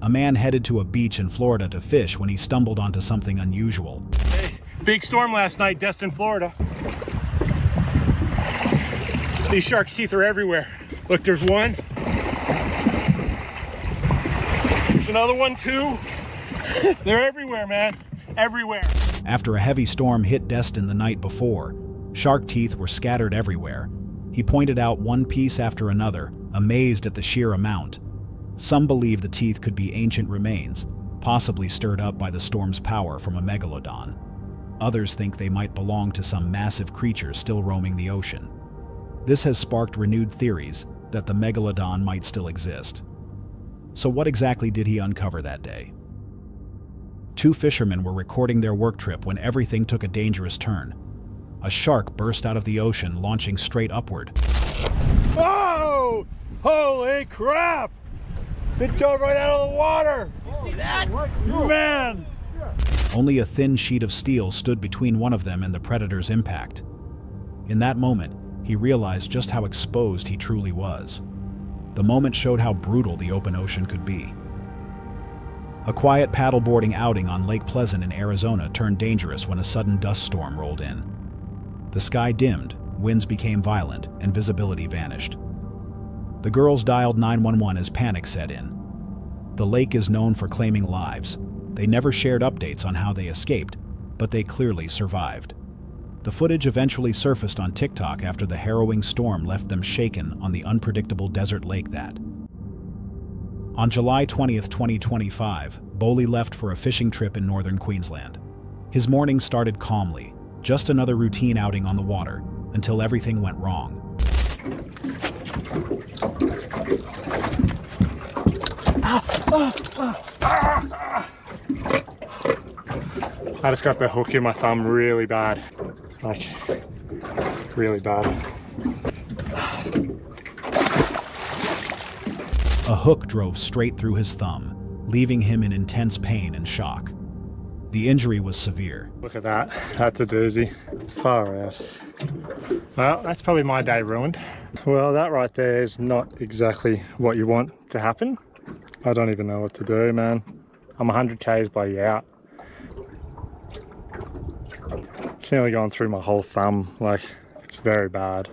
A man headed to a beach in Florida to fish when he stumbled onto something unusual. Hey, big storm last night, Destin, Florida. These sharks' teeth are everywhere. Look, there's one. There's another one too. They're everywhere, man. Everywhere. After a heavy storm hit Destin the night before, shark teeth were scattered everywhere. He pointed out one piece after another, amazed at the sheer amount. Some believe the teeth could be ancient remains, possibly stirred up by the storm's power from a megalodon. Others think they might belong to some massive creature still roaming the ocean. This has sparked renewed theories that the megalodon might still exist. So what exactly did he uncover that day? Two fishermen were recording their work trip when everything took a dangerous turn. A shark burst out of the ocean, launching straight upward. Whoa! Holy crap! It dove right out of the water! You see that? Man! Only a thin sheet of steel stood between one of them and the predator's impact. In that moment, he realized just how exposed he truly was. The moment showed how brutal the open ocean could be. A quiet paddleboarding outing on Lake Pleasant in Arizona turned dangerous when a sudden dust storm rolled in. The sky dimmed, winds became violent, and visibility vanished. The girls dialed 911 as panic set in. The lake is known for claiming lives. They never shared updates on how they escaped, but they clearly survived. The footage eventually surfaced on TikTok after the harrowing storm left them shaken on the unpredictable desert lake that. On July 20th, 2025, Bowley left for a fishing trip in northern Queensland. His morning started calmly, just another routine outing on the water, until everything went wrong. I just got the hook in my thumb really bad. Like, really bad. A hook drove straight through his thumb, leaving him in intense pain and shock. The injury was severe. Look at that. That's a doozy. Far out. Well, that's probably my day ruined. Well, that right there is not exactly what you want to happen. I don't even know what to do, man. I'm 100 k's by out. It's nearly gone through my whole thumb. Like, it's very bad.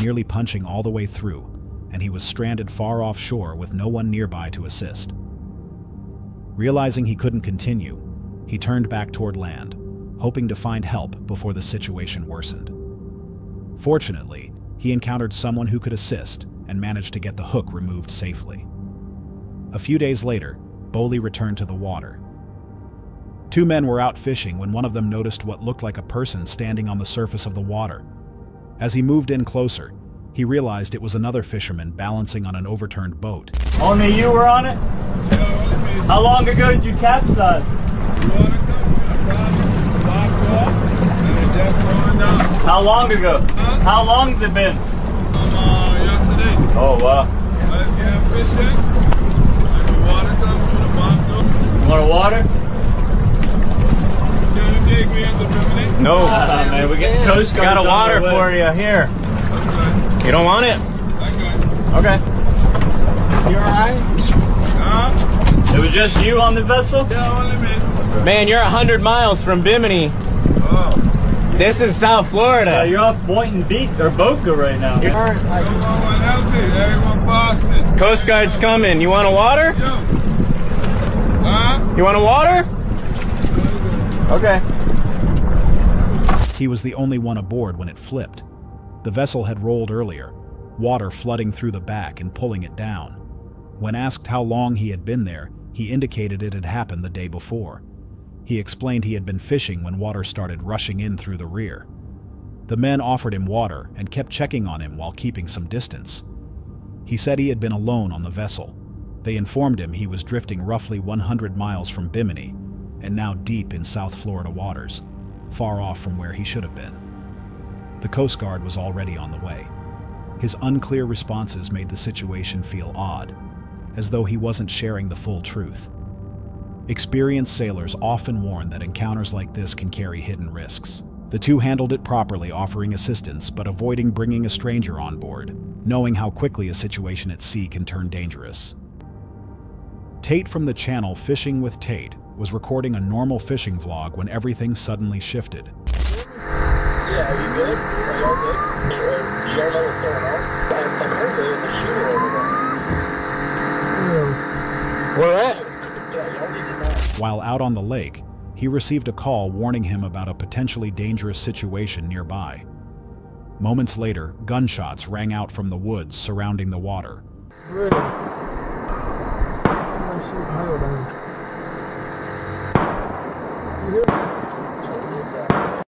Nearly punching all the way through, and he was stranded far offshore with no one nearby to assist. Realizing he couldn't continue, he turned back toward land, hoping to find help before the situation worsened. Fortunately, he encountered someone who could assist and managed to get the hook removed safely. A few days later, Bowley returned to the water. Two men were out fishing when one of them noticed what looked like a person standing on the surface of the water. As he moved in closer, he realized it was another fisherman balancing on an overturned boat. Only you were on it? How long ago did you capsize? How long ago? How long has it been? Yesterday. Oh wow. I'm fishing. And the water comes to the bottom. You want water? Can you dig me in the Bimini? No. Man, we get Coast Guard. Got a water for you here. Okay. You don't want it? I got Okay. You alright? It was just you on the vessel? Yeah, only me. Man, you're 100 miles from Bimini. Oh. This is South Florida. You're off Boynton Beach or Boca right now. Everyone healthy. Everyone fasting. Coast Guard's coming. You want a water? Yo. Huh? You want a water? Okay. He was the only one aboard when it flipped. The vessel had rolled earlier, water flooding through the back and pulling it down. When asked how long he had been there, he indicated it had happened the day before. He explained he had been fishing when water started rushing in through the rear. The men offered him water and kept checking on him while keeping some distance. He said he had been alone on the vessel. They informed him he was drifting roughly 100 miles from Bimini and now deep in South Florida waters, far off from where he should have been. The Coast Guard was already on the way. His unclear responses made the situation feel odd, as though he wasn't sharing the full truth. Experienced sailors often warn that encounters like this can carry hidden risks. The two handled it properly, offering assistance but avoiding bringing a stranger on board, knowing how quickly a situation at sea can turn dangerous. Tate from the channel Fishing with Tate was recording a normal fishing vlog when everything suddenly shifted. Yeah, are you good? Are y'all good? Do y'all know what's going on? I heard there was a shooter over there. Where at? Yeah, y'all need to know. While out on the lake, he received a call warning him about a potentially dangerous situation nearby. Moments later, gunshots rang out from the woods surrounding the water.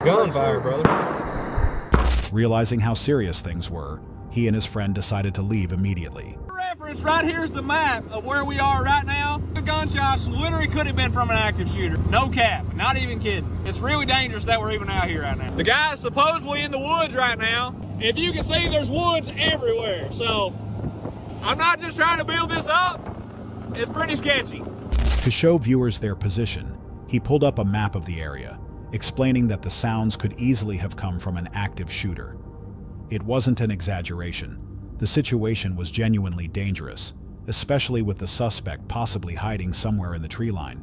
Gunfire, brother. Realizing how serious things were, he and his friend decided to leave immediately. Reference, right here's the map of where we are right now. The gunshots literally could have been from an active shooter. No cap, not even kidding. It's really dangerous that we're even out here right now. The guy's supposedly in the woods right now. If you can see, there's woods everywhere. So I'm not just trying to build this up. It's pretty sketchy. To show viewers their position, he pulled up a map of the area, explaining that the sounds could easily have come from an active shooter. It wasn't an exaggeration. The situation was genuinely dangerous, especially with the suspect possibly hiding somewhere in the tree line.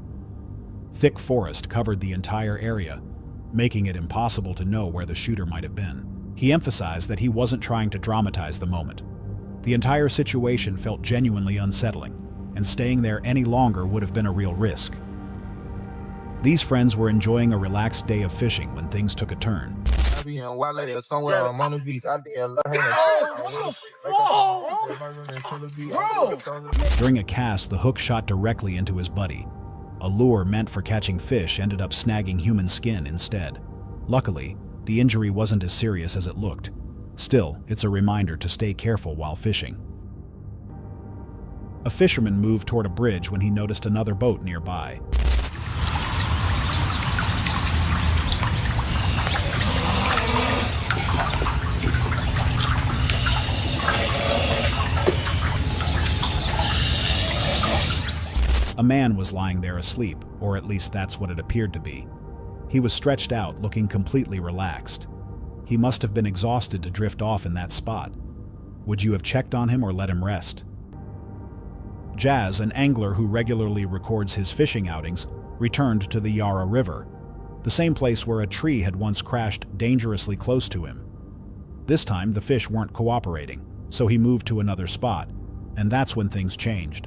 Thick forest covered the entire area, making it impossible to know where the shooter might have been. He emphasized that he wasn't trying to dramatize the moment. The entire situation felt genuinely unsettling, and staying there any longer would have been a real risk. These friends were enjoying a relaxed day of fishing when things took a turn. Somewhere on Mona Beach. During a cast, the hook shot directly into his buddy. A lure meant for catching fish ended up snagging human skin instead. Luckily, the injury wasn't as serious as it looked. Still, it's a reminder to stay careful while fishing. A fisherman moved toward a bridge when he noticed another boat nearby. A man was lying there asleep, or at least that's what it appeared to be. He was stretched out, looking completely relaxed. He must have been exhausted to drift off in that spot. Would you have checked on him or let him rest? Jazz, an angler who regularly records his fishing outings, returned to the Yarra River, the same place where a tree had once crashed dangerously close to him. This time, the fish weren't cooperating, so he moved to another spot, and that's when things changed.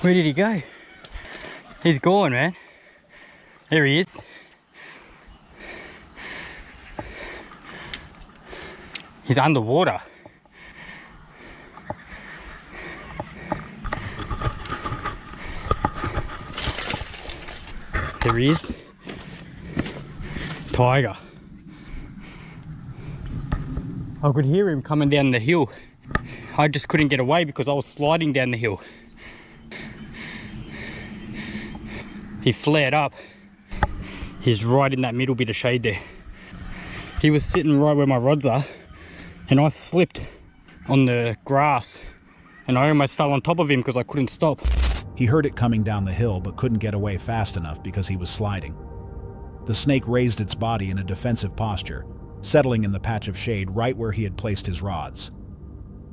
Where did he go? He's gone, man. There he is. He's underwater. There he is. Tiger. I could hear him coming down the hill. I just couldn't get away because I was sliding down the hill. He flared up. He's right in that middle bit of shade there. He was sitting right where my rods are, and I slipped on the grass and I almost fell on top of him because I couldn't stop. He heard it coming down the hill but couldn't get away fast enough because he was sliding. The snake raised its body in a defensive posture, settling in the patch of shade right where he had placed his rods.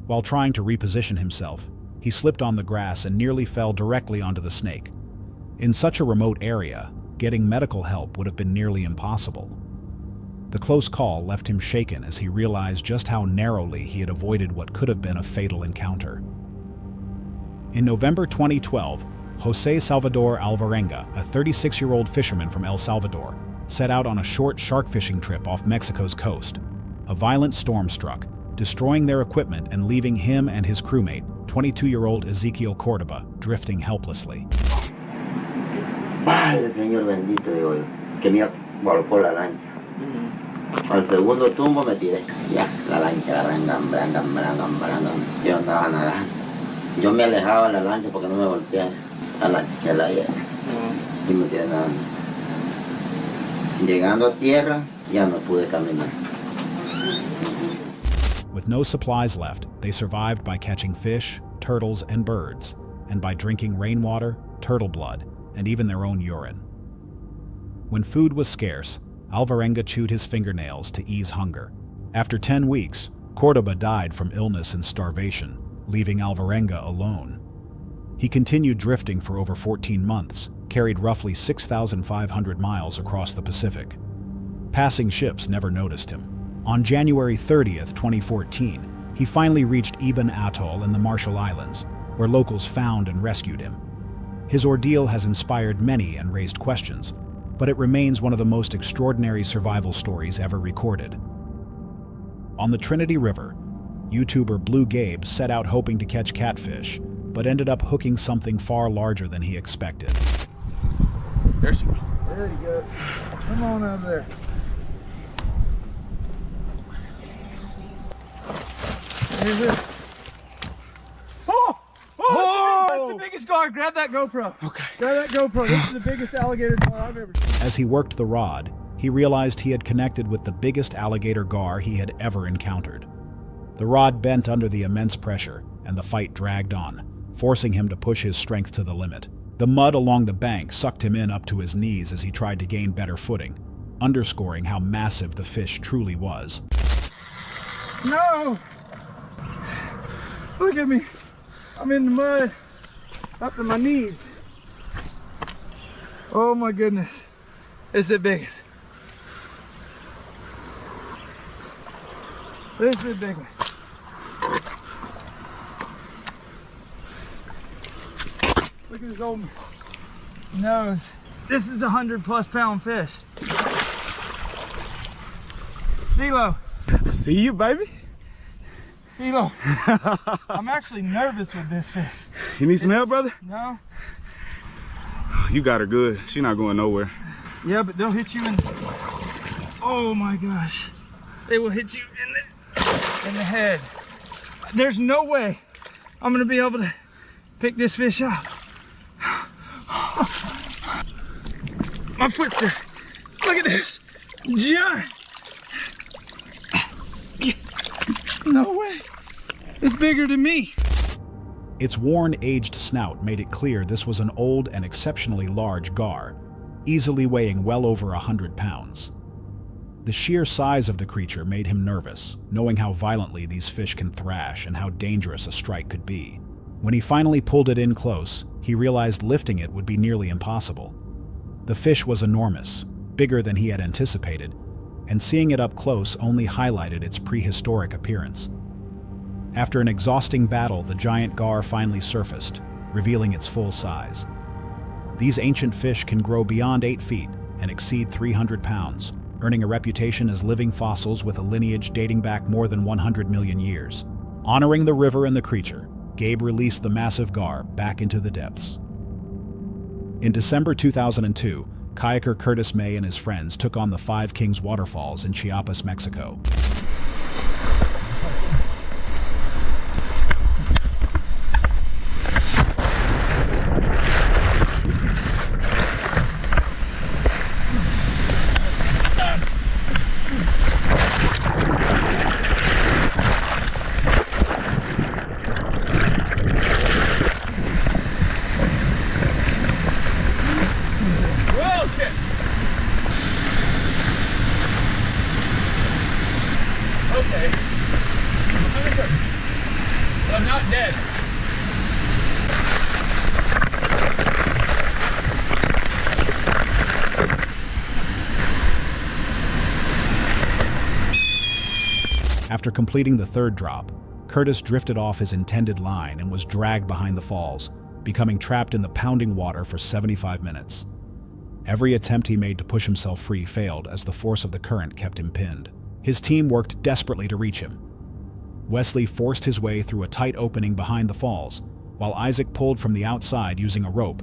While trying to reposition himself, he slipped on the grass and nearly fell directly onto the snake. In such a remote area, getting medical help would have been nearly impossible. The close call left him shaken as he realized just how narrowly he had avoided what could have been a fatal encounter. In November 2012, Jose Salvador Alvarenga, a 36-year-old fisherman from El Salvador, set out on a short shark fishing trip off Mexico's coast. A violent storm struck, destroying their equipment and leaving him and his crewmate, 22-year-old Ezequiel Cordoba, drifting helplessly. Padre Señor bendito, digo yo, que me volcó la lancha. Al segundo tumbo me tiré. Ya, la lancha, yo andaba nadando. Yo me alejaba de la lancha porque no me golpeara a la aire. Y me tiré nadando. Llegando a tierra, ya no pude caminar. With no supplies left, they survived by catching fish, turtles, and birds, and by drinking rainwater, turtle blood, and even their own urine. When food was scarce, Alvarenga chewed his fingernails to ease hunger. After 10 weeks, Cordoba died from illness and starvation, leaving Alvarenga alone. He continued drifting for over 14 months, carried roughly 6,500 miles across the Pacific. Passing ships never noticed him. On January 30th, 2014, he finally reached Ibn Atoll in the Marshall Islands, where locals found and rescued him. His ordeal has inspired many and raised questions, but it remains one of the most extraordinary survival stories ever recorded. On the Trinity River, YouTuber Blue Gabe set out hoping to catch catfish, but ended up hooking something far larger than he expected. There she goes. There you go. Come on over there. Here's it. Oh! That's the biggest gar. Grab that GoPro. Okay. Grab that GoPro. This is the biggest alligator gar I've ever seen. As he worked the rod, he realized he had connected with the biggest alligator gar he had ever encountered. The rod bent under the immense pressure, and the fight dragged on, forcing him to push his strength to the limit. The mud along the bank sucked him in up to his knees as he tried to gain better footing, underscoring how massive the fish truly was. No! Look at me. I'm in the mud up to my knees. Oh my goodness. Is it big? This is a big one. Look at his old nose. This is a 100+ pound fish. CeeLo. See you, baby. CeeLo. I'm actually nervous with this fish. You need some help, brother? No? You got her good. She's not going nowhere. Yeah, but they'll hit you in. Oh my gosh. They will hit you in the head. There's no way I'm gonna be able to pick this fish up. My foot's there. Look at this. Giant. No way. It's bigger than me. Its worn, aged snout made it clear this was an old and exceptionally large gar, easily weighing well over 100 pounds. The sheer size of the creature made him nervous, knowing how violently these fish can thrash and how dangerous a strike could be. When he finally pulled it in close, he realized lifting it would be nearly impossible. The fish was enormous, bigger than he had anticipated, and seeing it up close only highlighted its prehistoric appearance. After an exhausting battle, the giant gar finally surfaced, revealing its full size. These ancient fish can grow beyond 8 feet and exceed 300 pounds, earning a reputation as living fossils with a lineage dating back more than 100 million years. Honoring the river and the creature, Gabe released the massive gar back into the depths. In December 2002, kayaker Curtis May and his friends took on the Five Kings waterfalls in Chiapas, Mexico. Okay. I'm not dead. After completing the third drop, Curtis drifted off his intended line and was dragged behind the falls, becoming trapped in the pounding water for 75 minutes. Every attempt he made to push himself free failed as the force of the current kept him pinned. His team worked desperately to reach him. Wesley forced his way through a tight opening behind the falls, while Isaac pulled from the outside using a rope.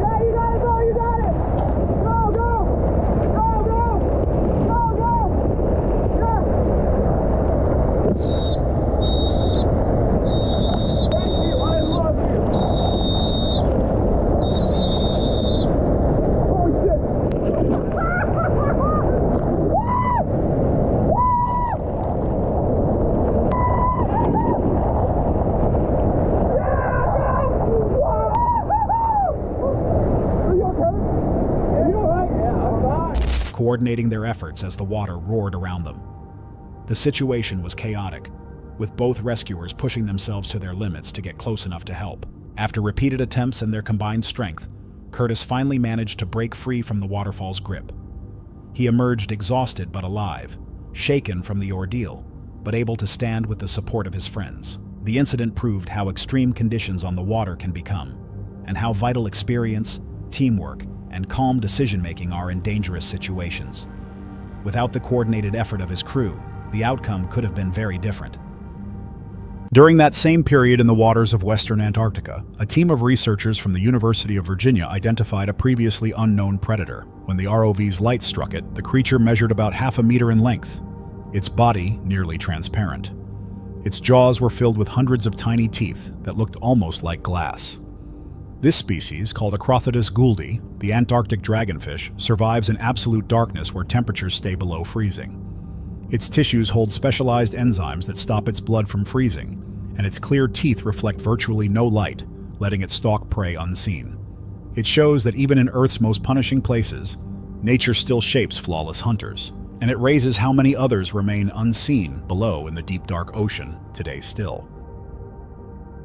Yeah, you got coordinating their efforts as the water roared around them. The situation was chaotic, with both rescuers pushing themselves to their limits to get close enough to help. After repeated attempts and their combined strength, Curtis finally managed to break free from the waterfall's grip. He emerged exhausted but alive, shaken from the ordeal, but able to stand with the support of his friends. The incident proved how extreme conditions on the water can become, and how vital experience, teamwork, and calm decision-making are in dangerous situations. Without the coordinated effort of his crew, the outcome could have been very different. During that same period in the waters of Western Antarctica, a team of researchers from the University of Virginia identified a previously unknown predator. When the ROV's light struck it, the creature measured about half a meter in length, its body nearly transparent. Its jaws were filled with hundreds of tiny teeth that looked almost like glass. This species, called Acrothodus gouldi, the Antarctic dragonfish, survives in absolute darkness where temperatures stay below freezing. Its tissues hold specialized enzymes that stop its blood from freezing, and its clear teeth reflect virtually no light, letting it stalk prey unseen. It shows that even in Earth's most punishing places, nature still shapes flawless hunters, and it raises how many others remain unseen below in the deep dark ocean today still.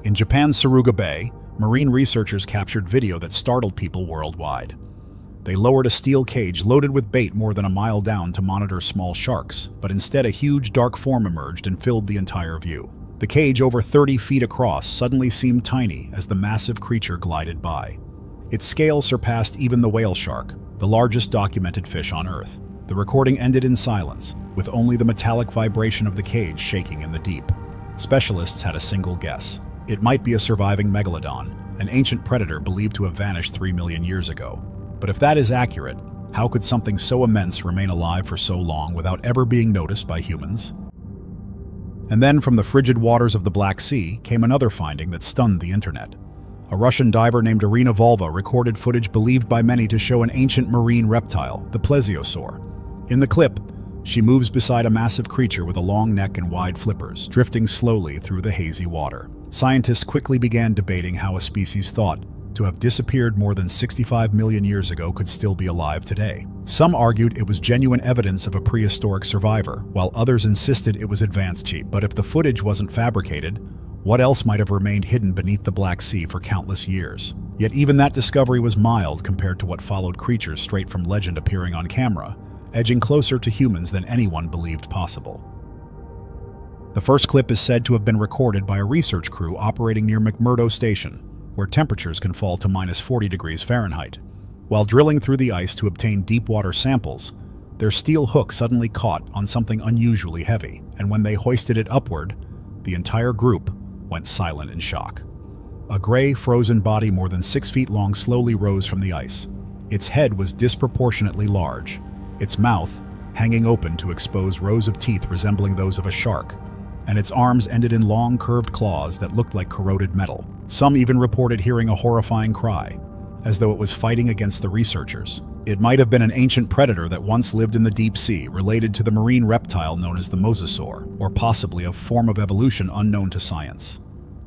In Japan's Suruga Bay, marine researchers captured video that startled people worldwide. They lowered a steel cage loaded with bait more than a mile down to monitor small sharks, but instead a huge dark form emerged and filled the entire view. The cage, over 30 feet across, suddenly seemed tiny as the massive creature glided by. Its scale surpassed even the whale shark, the largest documented fish on Earth. The recording ended in silence, with only the metallic vibration of the cage shaking in the deep. Specialists had a single guess. It might be a surviving megalodon, an ancient predator believed to have vanished 3 million years ago. But if that is accurate, how could something so immense remain alive for so long without ever being noticed by humans? And then from the frigid waters of the Black Sea came another finding that stunned the internet. A Russian diver named Irina Volva recorded footage believed by many to show an ancient marine reptile, the plesiosaur. In the clip, she moves beside a massive creature with a long neck and wide flippers, drifting slowly through the hazy water. Scientists quickly began debating how a species thought to have disappeared more than 65 million years ago could still be alive today. Some argued it was genuine evidence of a prehistoric survivor, while others insisted it was advanced cheap. But if the footage wasn't fabricated, what else might have remained hidden beneath the Black Sea for countless years? Yet even that discovery was mild compared to what followed creatures straight from legend appearing on camera, edging closer to humans than anyone believed possible. The first clip is said to have been recorded by a research crew operating near McMurdo Station, where temperatures can fall to -40 degrees Fahrenheit. While drilling through the ice to obtain deep water samples, their steel hook suddenly caught on something unusually heavy, and when they hoisted it upward, the entire group went silent in shock. A gray, frozen body more than 6 feet long slowly rose from the ice. Its head was disproportionately large, its mouth hanging open to expose rows of teeth resembling those of a shark, and its arms ended in long, curved claws that looked like corroded metal. Some even reported hearing a horrifying cry, as though it was fighting against the researchers. It might have been an ancient predator that once lived in the deep sea, related to the marine reptile known as the mosasaur, or possibly a form of evolution unknown to science.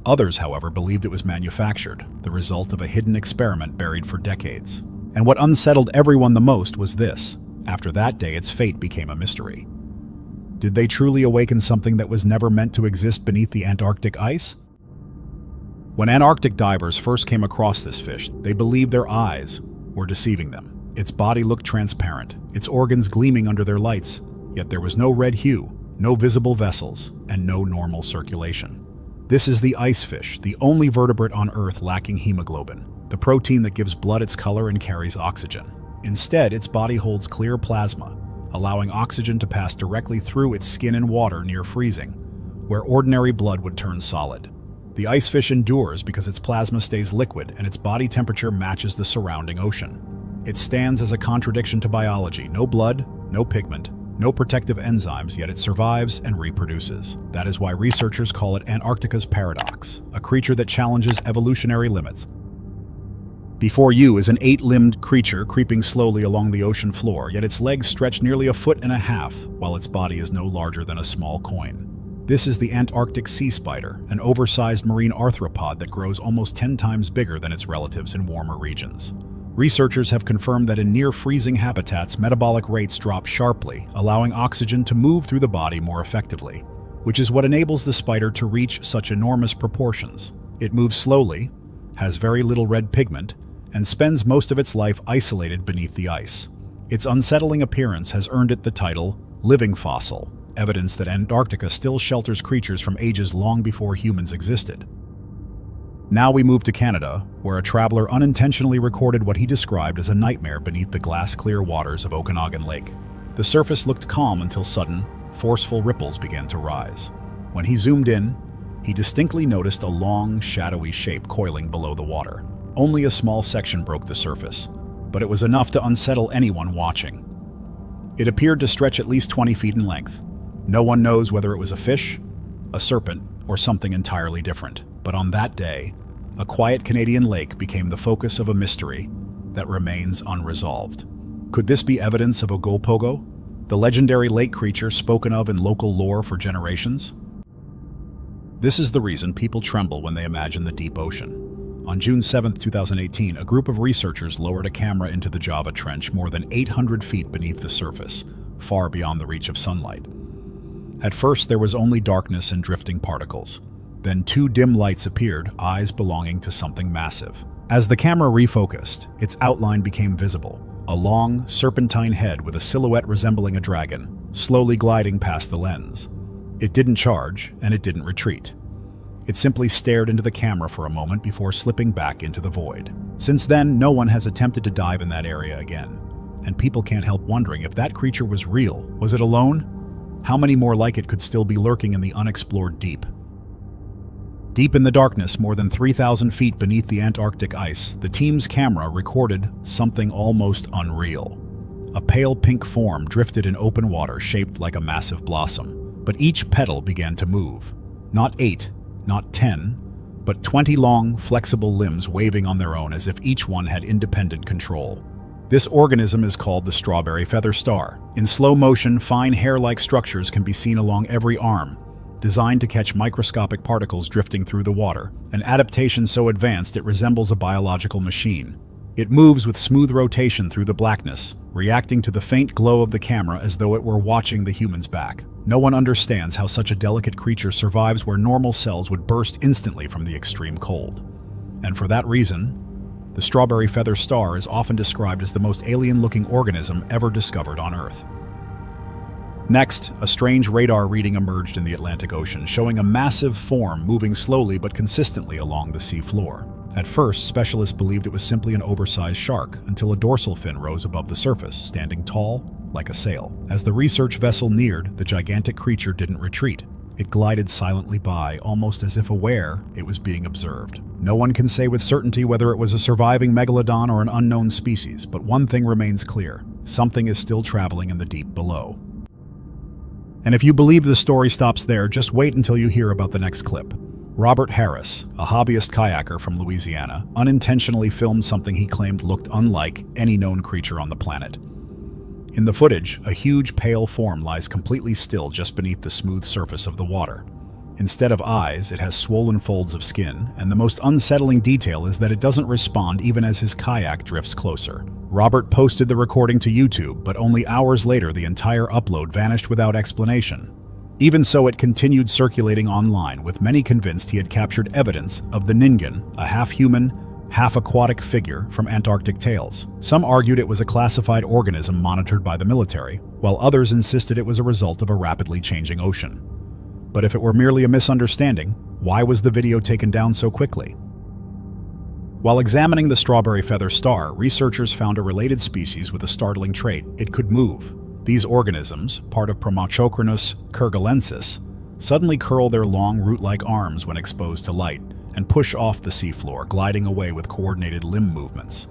Others, however, believed it was manufactured, the result of a hidden experiment buried for decades. And what unsettled everyone the most was this: after that day, its fate became a mystery. Did they truly awaken something that was never meant to exist beneath the Antarctic ice? When Antarctic divers first came across this fish, they believed their eyes were deceiving them. Its body looked transparent, its organs gleaming under their lights, yet there was no red hue, no visible vessels, and no normal circulation. This is the ice fish, the only vertebrate on Earth lacking hemoglobin, the protein that gives blood its color and carries oxygen. Instead, its body holds clear plasma, allowing oxygen to pass directly through its skin and water near freezing, where ordinary blood would turn solid. The ice fish endures because its plasma stays liquid and its body temperature matches the surrounding ocean. It stands as a contradiction to biology: no blood, no pigment, no protective enzymes, yet it survives and reproduces. That is why researchers call it Antarctica's paradox, a creature that challenges evolutionary limits. Before you is an 8-limbed creature creeping slowly along the ocean floor, yet its legs stretch nearly 1.5 feet, while its body is no larger than a small coin. This is the Antarctic sea spider, an oversized marine arthropod that grows almost 10 times bigger than its relatives in warmer regions. Researchers have confirmed that in near-freezing habitats, metabolic rates drop sharply, allowing oxygen to move through the body more effectively, which is what enables the spider to reach such enormous proportions. It moves slowly, has very little red pigment, and spends most of its life isolated beneath the ice. Its unsettling appearance has earned it the title living fossil, evidence that Antarctica still shelters creatures from ages long before humans existed. Now we move to Canada, where a traveler unintentionally recorded what he described as a nightmare beneath the glass-clear waters of Okanagan Lake. The surface looked calm until sudden, forceful ripples began to rise. When he zoomed in, he distinctly noticed a long, shadowy shape coiling below the water. Only a small section broke the surface, but it was enough to unsettle anyone watching. It appeared to stretch at least 20 feet in length. No one knows whether it was a fish, a serpent, or something entirely different. But on that day, a quiet Canadian lake became the focus of a mystery that remains unresolved. Could this be evidence of a Gopogo, the legendary lake creature spoken of in local lore for generations? This is the reason people tremble when they imagine the deep ocean. On June 7, 2018, a group of researchers lowered a camera into the Java Trench more than 800 feet beneath the surface, far beyond the reach of sunlight. At first, there was only darkness and drifting particles. Then two dim lights appeared, eyes belonging to something massive. As the camera refocused, its outline became visible, a long, serpentine head with a silhouette resembling a dragon, slowly gliding past the lens. It didn't charge, and it didn't retreat. It simply stared into the camera for a moment before slipping back into the void. Since then, no one has attempted to dive in that area again, and people can't help wondering if that creature was real. Was it alone? How many more like it could still be lurking in the unexplored deep? Deep in the darkness, more than 3,000 feet beneath the Antarctic ice, the team's camera recorded something almost unreal. A pale pink form drifted in open water shaped like a massive blossom, but each petal began to move. Not 8, not 10, but 20 long, flexible limbs waving on their own as if each one had independent control. This organism is called the strawberry feather star. In slow motion, fine hair-like structures can be seen along every arm, designed to catch microscopic particles drifting through the water, an adaptation so advanced it resembles a biological machine. It moves with smooth rotation through the blackness, reacting to the faint glow of the camera as though it were watching the human's back. No one understands how such a delicate creature survives where normal cells would burst instantly from the extreme cold. And for that reason, the strawberry feather star is often described as the most alien-looking organism ever discovered on Earth. Next, a strange radar reading emerged in the Atlantic Ocean, showing a massive form moving slowly but consistently along the sea floor. At first, specialists believed it was simply an oversized shark, until a dorsal fin rose above the surface, standing tall, like a sail. As the research vessel neared, the gigantic creature didn't retreat. It glided silently by, almost as if aware it was being observed. No one can say with certainty whether it was a surviving megalodon or an unknown species, but one thing remains clear: something is still traveling in the deep below. And if you believe the story stops there, just wait until you hear about the next clip. Robert Harris, a hobbyist kayaker from Louisiana, unintentionally filmed something he claimed looked unlike any known creature on the planet. In the footage, a huge pale form lies completely still just beneath the smooth surface of the water. Instead of eyes, it has swollen folds of skin, and the most unsettling detail is that it doesn't respond even as his kayak drifts closer. Robert posted the recording to YouTube, but only hours later the entire upload vanished without explanation. Even so, it continued circulating online, with many convinced he had captured evidence of the Ningen, a half-human, half-aquatic figure from Antarctic Tales. Some argued it was a classified organism monitored by the military, while others insisted it was a result of a rapidly changing ocean. But if it were merely a misunderstanding, why was the video taken down so quickly? While examining the strawberry feather star, researchers found a related species with a startling trait: it could move. These organisms, part of Promochocrinus kerguelensis, suddenly curl their long root-like arms when exposed to light and push off the seafloor, gliding away with coordinated limb movements.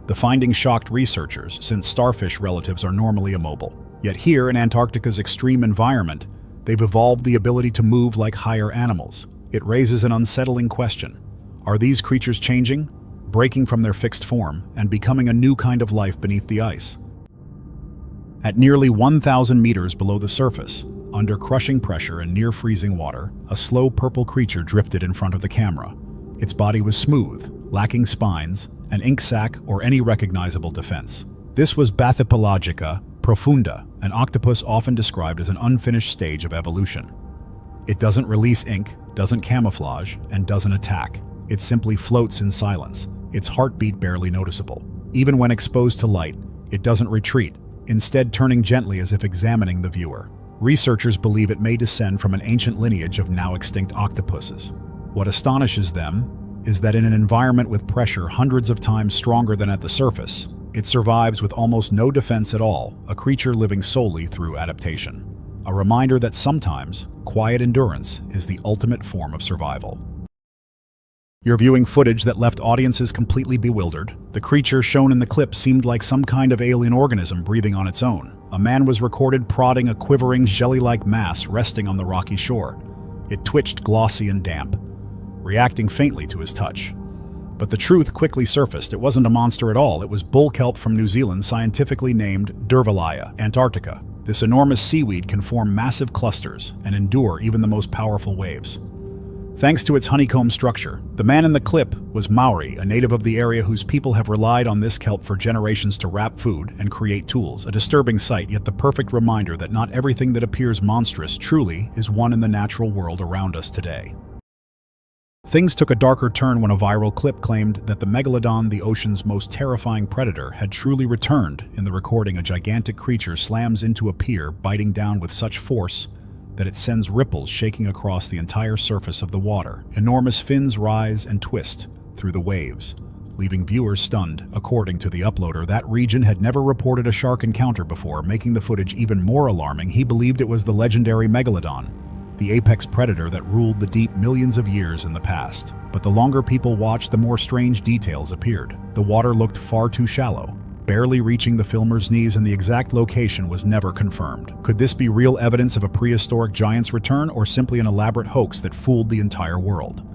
The finding shocked researchers, since starfish relatives are normally immobile. Yet here, in Antarctica's extreme environment, they've evolved the ability to move like higher animals. It raises an unsettling question. Are these creatures changing, breaking from their fixed form, and becoming a new kind of life beneath the ice? At nearly 1,000 meters below the surface, under crushing pressure and near freezing water, a slow purple creature drifted in front of the camera. Its body was smooth, lacking spines, an ink sac, or any recognizable defense. This was Bathypelagica profunda, an octopus often described as an unfinished stage of evolution. It doesn't release ink, doesn't camouflage, and doesn't attack. It simply floats in silence, its heartbeat barely noticeable. Even when exposed to light, it doesn't retreat, instead turning gently as if examining the viewer. Researchers believe it may descend from an ancient lineage of now extinct octopuses. What astonishes them is that in an environment with pressure hundreds of times stronger than at the surface, it survives with almost no defense at all, a creature living solely through adaptation. A reminder that sometimes, quiet endurance is the ultimate form of survival. You're viewing footage that left audiences completely bewildered. The creature shown in the clip seemed like some kind of alien organism breathing on its own. A man was recorded prodding a quivering jelly-like mass resting on the rocky shore. It twitched glossy and damp, reacting faintly to his touch. But the truth quickly surfaced. It wasn't a monster at all. It was bull kelp from New Zealand, scientifically named Durvallia, Antarctica. This enormous seaweed can form massive clusters and endure even the most powerful waves. Thanks to its honeycomb structure, the man in the clip was Maori, a native of the area whose people have relied on this kelp for generations to wrap food and create tools. A disturbing sight, yet the perfect reminder that not everything that appears monstrous truly is one in the natural world around us today. Things took a darker turn when a viral clip claimed that the megalodon, the ocean's most terrifying predator, had truly returned. In the recording, a gigantic creature slams into a pier, biting down with such force that it sends ripples shaking across the entire surface of the water. Enormous fins rise and twist through the waves, leaving viewers stunned. According to the uploader, that region had never reported a shark encounter before, making the footage even more alarming. He believed it was the legendary megalodon, the apex predator that ruled the deep millions of years in the past. But the longer people watched, the more strange details appeared. The water looked far too shallow, barely reaching the filmer's knees, and the exact location was never confirmed. Could this be real evidence of a prehistoric giant's return, or simply an elaborate hoax that fooled the entire world?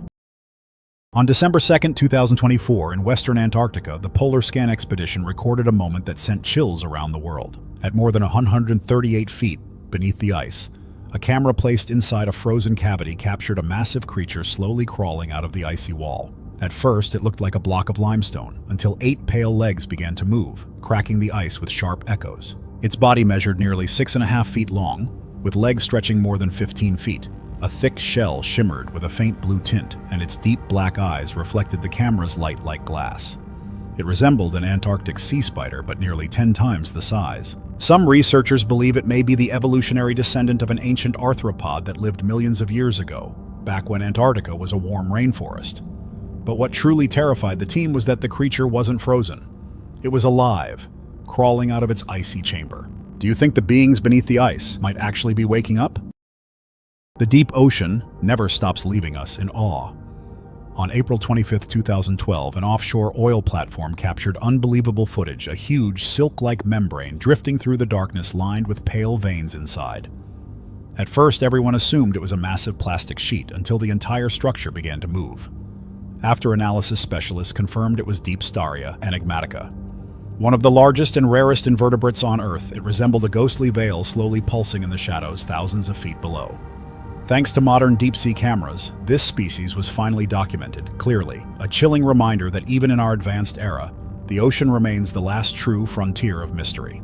On December 2, 2024, in western Antarctica, the Polar Scan expedition recorded a moment that sent chills around the world. At more than 138 feet beneath the ice, a camera placed inside a frozen cavity captured a massive creature slowly crawling out of the icy wall. At first, it looked like a block of limestone, until 8 pale legs began to move, cracking the ice with sharp echoes. Its body measured nearly 6.5 feet long, with legs stretching more than 15 feet. A thick shell shimmered with a faint blue tint, and its deep black eyes reflected the camera's light like glass. It resembled an Antarctic sea spider, but nearly 10 times the size. Some researchers believe it may be the evolutionary descendant of an ancient arthropod that lived millions of years ago, back when Antarctica was a warm rainforest. But what truly terrified the team was that the creature wasn't frozen. It was alive, crawling out of its icy chamber. Do you think the beings beneath the ice might actually be waking up? The deep ocean never stops leaving us in awe. On April 25, 2012, an offshore oil platform captured unbelievable footage, a huge silk-like membrane drifting through the darkness lined with pale veins inside. At first, everyone assumed it was a massive plastic sheet until the entire structure began to move. After analysis, specialists confirmed it was Deep Staria enigmatica, one of the largest and rarest invertebrates on Earth. It resembled a ghostly veil slowly pulsing in the shadows thousands of feet below. Thanks to modern deep-sea cameras, this species was finally documented clearly, a chilling reminder that even in our advanced era, the ocean remains the last true frontier of mystery.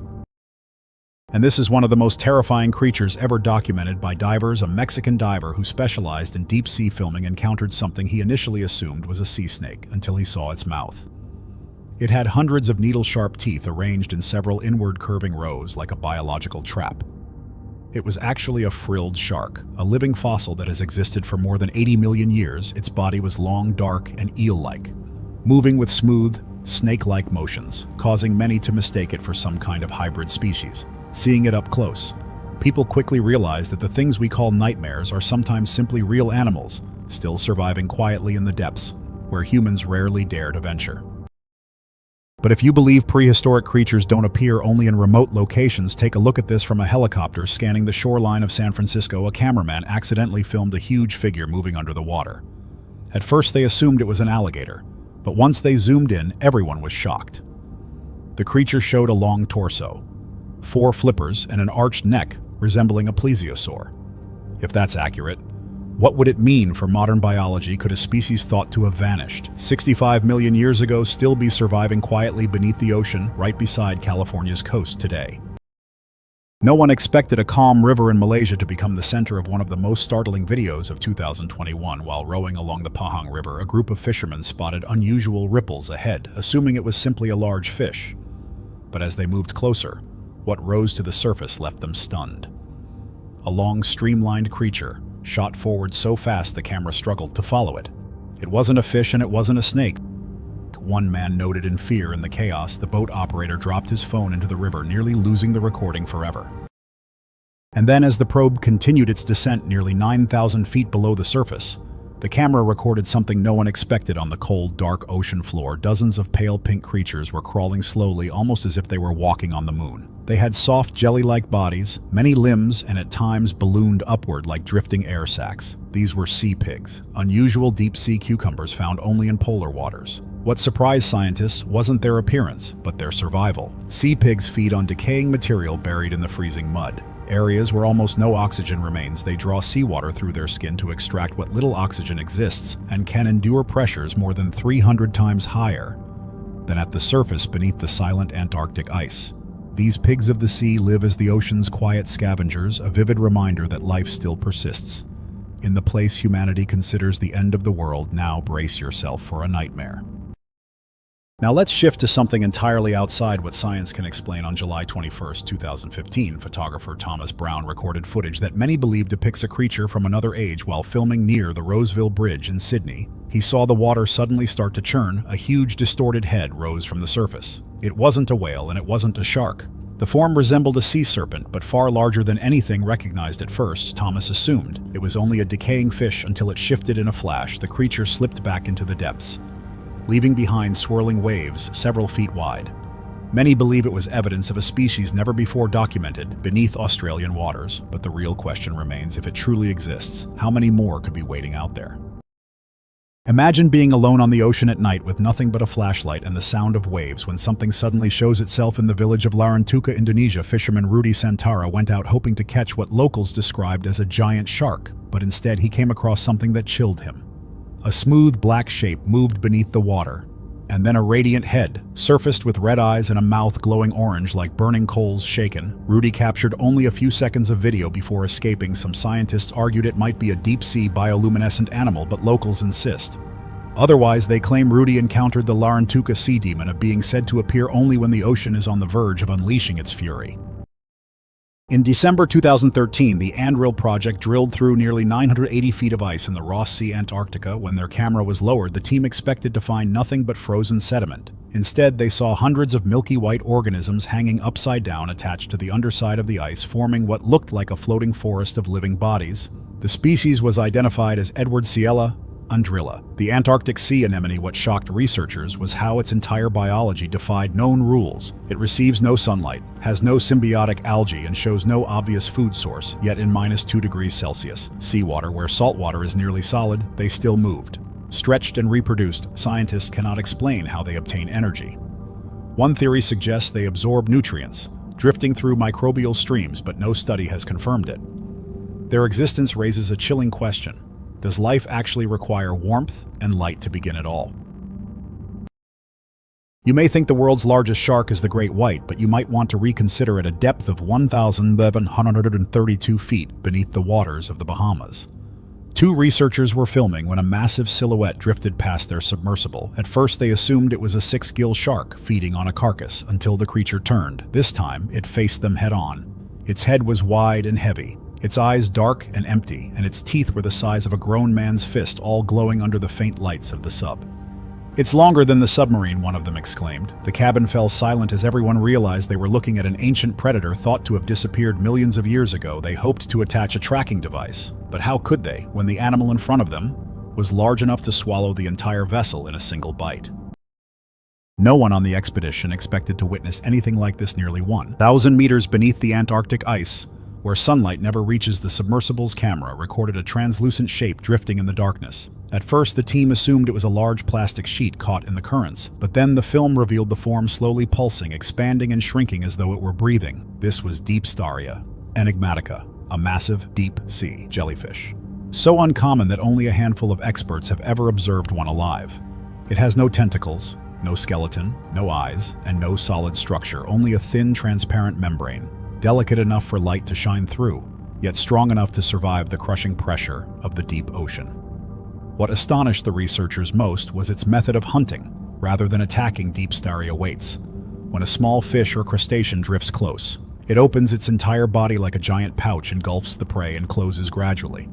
And this is one of the most terrifying creatures ever documented by divers. A Mexican diver who specialized in deep-sea filming encountered something he initially assumed was a sea snake until he saw its mouth. It had hundreds of needle-sharp teeth arranged in several inward curving rows like a biological trap. It was actually a frilled shark, a living fossil that has existed for more than 80 million years. Its body was long, dark, and eel-like, moving with smooth, snake-like motions, causing many to mistake it for some kind of hybrid species. Seeing it up close, people quickly realized that the things we call nightmares are sometimes simply real animals, still surviving quietly in the depths, where humans rarely dare to venture. But if you believe prehistoric creatures don't appear only in remote locations, take a look at this from a helicopter scanning the shoreline of San Francisco. A cameraman accidentally filmed a huge figure moving under the water. At first they assumed it was an alligator, but once they zoomed in, everyone was shocked. The creature showed a long torso, 4 flippers, and an arched neck resembling a plesiosaur. If that's accurate, What would it mean for modern biology? Could a species thought to have vanished 65 million years ago still be surviving quietly beneath the ocean right beside California's coast today? No one expected a calm river in Malaysia to become the center of one of the most startling videos of 2021. While rowing along the Pahang River, a group of fishermen spotted unusual ripples ahead, assuming it was simply a large fish. But as they moved closer, what rose to the surface left them stunned. A long, streamlined creature shot forward so fast the camera struggled to follow it. It wasn't a fish and it wasn't a snake. One man noted in fear. In the chaos, the boat operator dropped his phone into the river, nearly losing the recording forever. And then as the probe continued its descent nearly 9,000 feet below the surface, the camera recorded something no one expected. On the cold, dark ocean floor, dozens of pale pink creatures were crawling slowly, almost as if they were walking on the moon. They had soft, jelly-like bodies, many limbs, and at times ballooned upward like drifting air sacs. These were sea pigs, unusual deep-sea cucumbers found only in polar waters. What surprised scientists wasn't their appearance, but their survival. Sea pigs feed on decaying material buried in the freezing mud. Areas where almost no oxygen remains, they draw seawater through their skin to extract what little oxygen exists and can endure pressures more than 300 times higher than at the surface beneath the silent Antarctic ice. These pigs of the sea live as the ocean's quiet scavengers, a vivid reminder that life still persists. In the place humanity considers the end of the world, now brace yourself for a nightmare. Now let's shift to something entirely outside what science can explain. On July 21, 2015, photographer Thomas Brown recorded footage that many believe depicts a creature from another age while filming near the Roseville Bridge in Sydney. He saw the water suddenly start to churn. A huge distorted head rose from the surface. It wasn't a whale and it wasn't a shark. The form resembled a sea serpent, but far larger than anything recognized at first. Thomas assumed it was only a decaying fish until it shifted in a flash. The creature slipped back into the depths, leaving behind swirling waves several feet wide. Many believe it was evidence of a species never before documented beneath Australian waters, but the real question remains: if it truly exists, how many more could be waiting out there? Imagine being alone on the ocean at night with nothing but a flashlight and the sound of waves when something suddenly shows itself in the village of Larantuka, Indonesia. Fisherman Rudy Santara went out hoping to catch what locals described as a giant shark, but instead he came across something that chilled him. A smooth black shape moved beneath the water, and then a radiant head surfaced with red eyes and a mouth glowing orange like burning coals shaken. Rudy captured only a few seconds of video before escaping. Some scientists argued it might be a deep-sea bioluminescent animal, but locals insist otherwise. They claim Rudy encountered the Larantuka sea demon, a being said to appear only when the ocean is on the verge of unleashing its fury. In December 2013, the Andril project drilled through nearly 980 feet of ice in the Ross Sea, Antarctica. When their camera was lowered, the team expected to find nothing but frozen sediment. Instead, they saw hundreds of milky white organisms hanging upside down, attached to the underside of the ice, forming what looked like a floating forest of living bodies. The species was identified as Edwardsiella undrilla, the Antarctic sea anemone. What shocked researchers was how its entire biology defied known rules. It receives no sunlight, has no symbiotic algae, and shows no obvious food source. Yet in -2 degrees Celsius, seawater where salt water is nearly solid, they still moved, stretched and reproduced. Scientists cannot explain how they obtain energy. One theory suggests they absorb nutrients, drifting through microbial streams, but no study has confirmed it. Their existence raises a chilling question: does life actually require warmth and light to begin at all? You may think the world's largest shark is the great white, but you might want to reconsider at a depth of 1,132 feet beneath the waters of the Bahamas. Two researchers were filming when a massive silhouette drifted past their submersible. At first they assumed it was a 6-gill shark feeding on a carcass, until the creature turned. This time, it faced them head-on. Its head was wide and heavy, its eyes dark and empty, and its teeth were the size of a grown man's fist, all glowing under the faint lights of the sub. "It's longer than the submarine," one of them exclaimed. The cabin fell silent as everyone realized they were looking at an ancient predator thought to have disappeared millions of years ago. They hoped to attach a tracking device, but how could they when the animal in front of them was large enough to swallow the entire vessel in a single bite? No one on the expedition expected to witness anything like this. Nearly 1,000 meters beneath the Antarctic ice, where sunlight never reaches, the submersible's camera recorded a translucent shape drifting in the darkness. At first, the team assumed it was a large plastic sheet caught in the currents, but then the film revealed the form slowly pulsing, expanding and shrinking as though it were breathing. This was Deepstaria enigmatica, a massive deep-sea jellyfish. so uncommon that only a handful of experts have ever observed one alive. It has no tentacles, no skeleton, no eyes, and no solid structure, only a thin, transparent membrane, delicate enough for light to shine through, yet strong enough to survive the crushing pressure of the deep ocean. What astonished the researchers most was its method of hunting, rather than attacking deep starry weights. When a small fish or crustacean drifts close, it opens its entire body like a giant pouch, engulfs the prey, and closes gradually.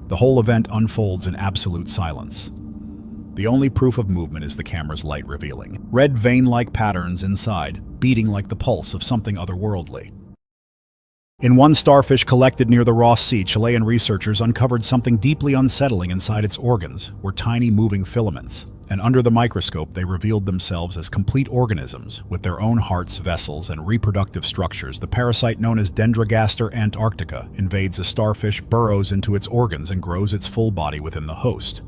The whole event unfolds in absolute silence. The only proof of movement is the camera's light revealing red vein-like patterns inside, beating like the pulse of something otherworldly. In one starfish collected near the Ross Sea, Chilean researchers uncovered something deeply unsettling inside its organs were tiny moving filaments, and under the microscope they revealed themselves as complete organisms with their own hearts, vessels, and reproductive structures. The parasite known as Dendrogaster antarctica invades a starfish, burrows into its organs, and grows its full body within the host.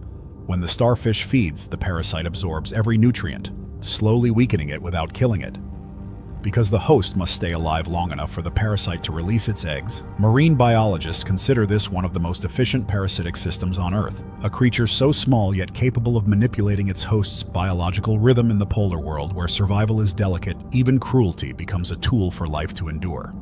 When the starfish feeds, the parasite absorbs every nutrient, slowly weakening it without killing it. Because the host must stay alive long enough for the parasite to release its eggs, marine biologists consider this one of the most efficient parasitic systems on Earth, a creature so small yet capable of manipulating its host's biological rhythm. In the polar world, where survival is delicate, even cruelty becomes a tool for life to endure.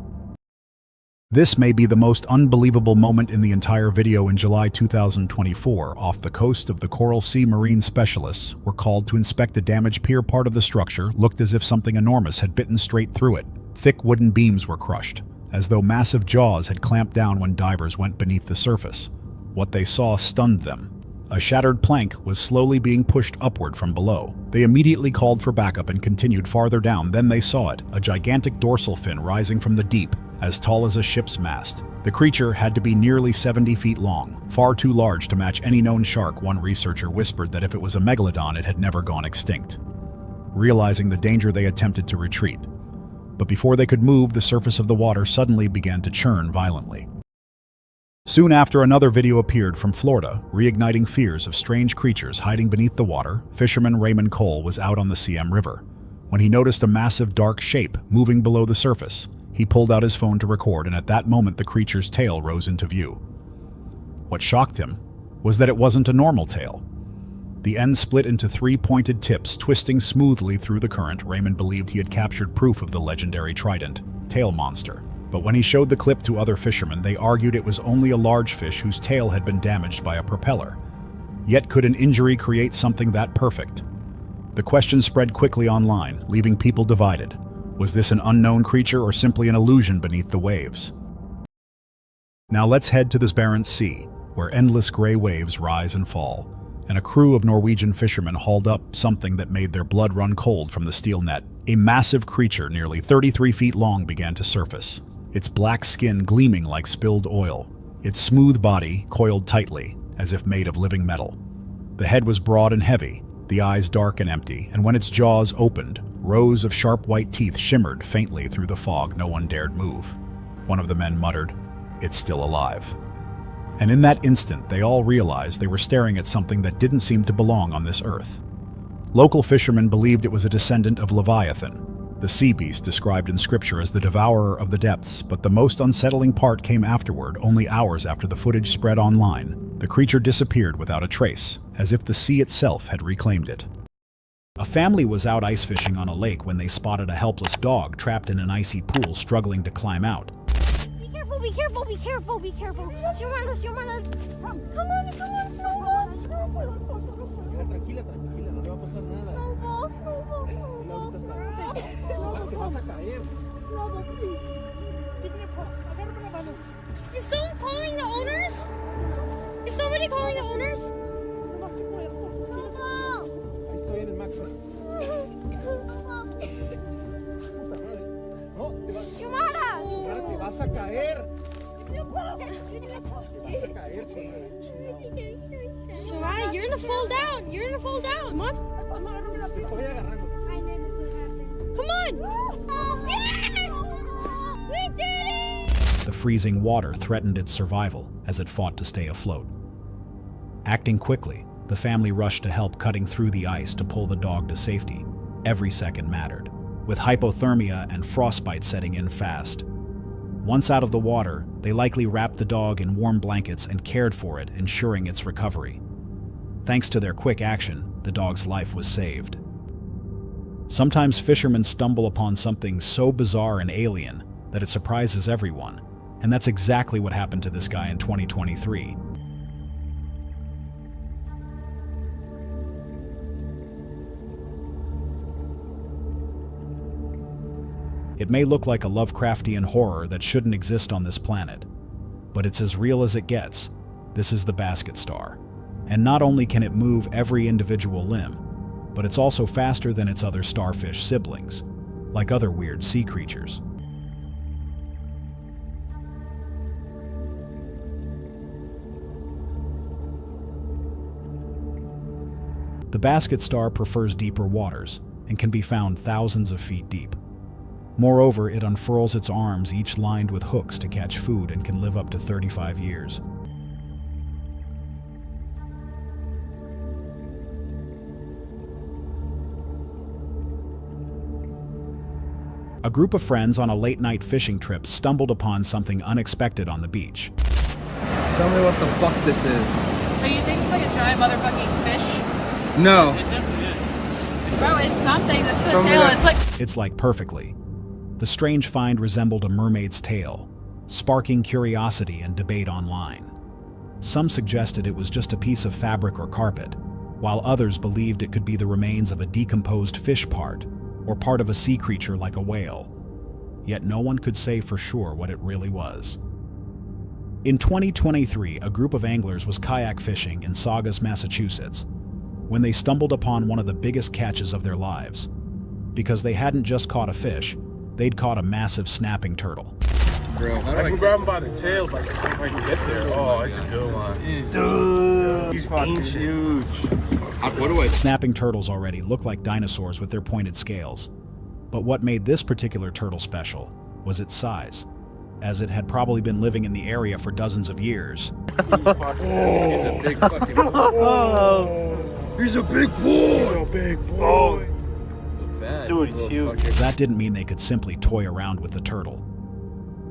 This may be the most unbelievable moment in the entire video. In July 2024, off the coast of the Coral Sea, marine specialists were called to inspect a damaged pier. Part of the structure looked as if something enormous had bitten straight through it. Thick wooden beams were crushed, as though massive jaws had clamped down when divers went beneath the surface. What they saw stunned them. A shattered plank was slowly being pushed upward from below. They immediately called for backup and continued farther down. Then they saw it, a gigantic dorsal fin rising from the deep, as tall as a ship's mast. The creature had to be nearly 70 feet long, far too large to match any known shark. One researcher whispered that if it was a megalodon, it had never gone extinct. Realizing the danger, they attempted to retreat. But before they could move, the surface of the water suddenly began to churn violently. Soon after, another video appeared from Florida, reigniting fears of strange creatures hiding beneath the water. Fisherman Raymond Cole was out on the CM River when he noticed a massive dark shape moving below the surface. He pulled out his phone to record, and at that moment the creature's tail rose into view. What shocked him was that it wasn't a normal tail. The end split into 3 pointed tips, twisting smoothly through the current. Raymond believed he had captured proof of the legendary trident tail monster. But when he showed the clip to other fishermen, they argued it was only a large fish whose tail had been damaged by a propeller. Yet could an injury create something that perfect? The question spread quickly online, leaving people divided. Was this an unknown creature or simply an illusion beneath the waves? Now let's head to the Barents Sea, where endless gray waves rise and fall, and a crew of Norwegian fishermen hauled up something that made their blood run cold from the steel net. A massive creature nearly 33 feet long began to surface, its black skin gleaming like spilled oil, its smooth body coiled tightly, as if made of living metal. The head was broad and heavy, the eyes dark and empty, and when its jaws opened, rows of sharp white teeth shimmered faintly through the fog. No one dared move. One of the men muttered, "It's still alive." And in that instant, they all realized they were staring at something that didn't seem to belong on this earth. Local fishermen believed it was a descendant of Leviathan, the sea beast described in scripture as the devourer of the depths. But the most unsettling part came afterward. Only hours after the footage spread online, the creature disappeared without a trace, as if the sea itself had reclaimed it. A family was out ice fishing on a lake when they spotted a helpless dog trapped in an icy pool, struggling to climb out. Be careful, be careful, be careful, be careful. Come on, Snowball. Tranquila, no le va a pasar nada. Snowball. Te vas a caer. Snowball, please. Give me a paw. Agárrame la mano. Is someone calling the owners? Is somebody calling the owners? Snowball. Ahí estoy en el máximo. No, te vas. Xiomara, te vas a caer. Te vas a caer, Xiomara, you're gonna fall down. You're gonna fall down. Come on. Te estoy agarrando. I knew this would happen. Come on. Yes! We did it! The freezing water threatened its survival as it fought to stay afloat. Acting quickly, the family rushed to help, cutting through the ice to pull the dog to safety. Every second mattered. With hypothermia and frostbite setting in fast, Once out of the water, they likely wrapped the dog in warm blankets and cared for it, ensuring its recovery. Thanks to their quick action, the dog's life was saved. Sometimes fishermen stumble upon something so bizarre and alien that it surprises everyone, and that's exactly what happened to this guy in 2023. It may look like a Lovecraftian horror that shouldn't exist on this planet, but it's as real as it gets. This is the basket star. And not only can it move every individual limb, but it's also faster than its other starfish siblings, like other weird sea creatures. The basket star prefers deeper waters and can be found thousands of feet deep. Moreover, it unfurls its arms, each lined with hooks to catch food, and can live up to 35 years. A group of friends on a late-night fishing trip stumbled upon something unexpected on the beach. Tell me what the fuck this is. So you think it's like a giant motherfucking fish? No. Bro, it's something. This is a tail. It's like perfectly. The strange find resembled a mermaid's tail, sparking curiosity and debate online. Some suggested it was just a piece of fabric or carpet, while others believed it could be the remains of a decomposed fish part, or part of a sea creature like a whale. Yet no one could say for sure what it really was. In 2023, a group of anglers was kayak fishing in Saugus, Massachusetts, when they stumbled upon one of the biggest catches of their lives. Because they hadn't just caught a fish, they'd caught a massive snapping turtle. Bro, I can grab him by the tail if I can get there. Oh, it's a good one. Dude, he's fucking huge. What do I... Snapping turtles already look like dinosaurs with their pointed scales. But what made this particular turtle special was its size, as it had probably been living in the area for dozens of years. He's a big fucking boy. He's a big boy. He's a big boy. Dude, he's huge. That didn't mean they could simply toy around with the turtle,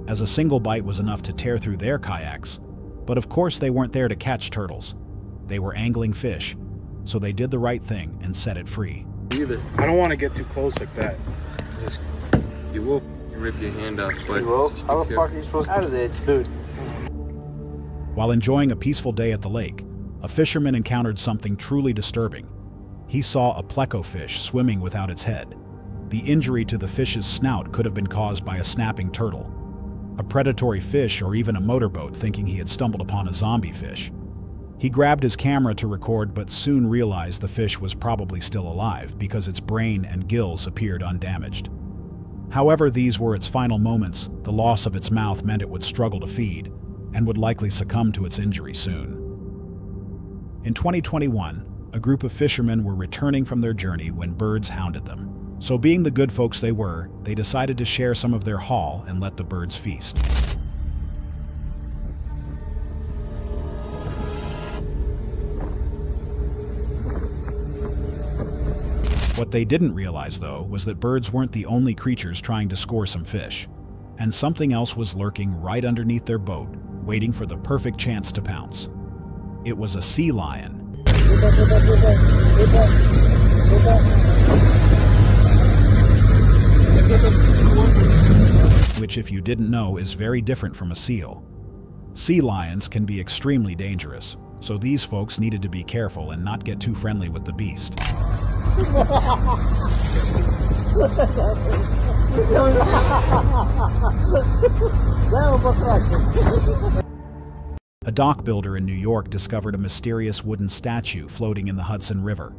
as a single bite was enough to tear through their kayaks. But of course they weren't there to catch turtles. They were angling fish, so they did the right thing and set it free. I don't want to get too close like that. Just... You will rip your hand off, but... You will? How the fuck are you supposed to get out of there, dude? While enjoying a peaceful day at the lake, a fisherman encountered something truly disturbing. He saw a plecofish swimming without its head. The injury to the fish's snout could have been caused by a snapping turtle, a predatory fish, or even a motorboat thinking he had stumbled upon a zombie fish. He grabbed his camera to record, but soon realized the fish was probably still alive because its brain and gills appeared undamaged. However, these were its final moments. The loss of its mouth meant it would struggle to feed and would likely succumb to its injury soon. In 2021, a group of fishermen were returning from their journey when birds hounded them. So being the good folks they were, they decided to share some of their haul and let the birds feast. What they didn't realize, though, was that birds weren't the only creatures trying to score some fish, and something else was lurking right underneath their boat, waiting for the perfect chance to pounce. It was a sea lion. Which, if you didn't know, is very different from a seal. Sea lions can be extremely dangerous, so these folks needed to be careful and not get too friendly with the beast. A dock builder in New York discovered a mysterious wooden statue floating in the Hudson River.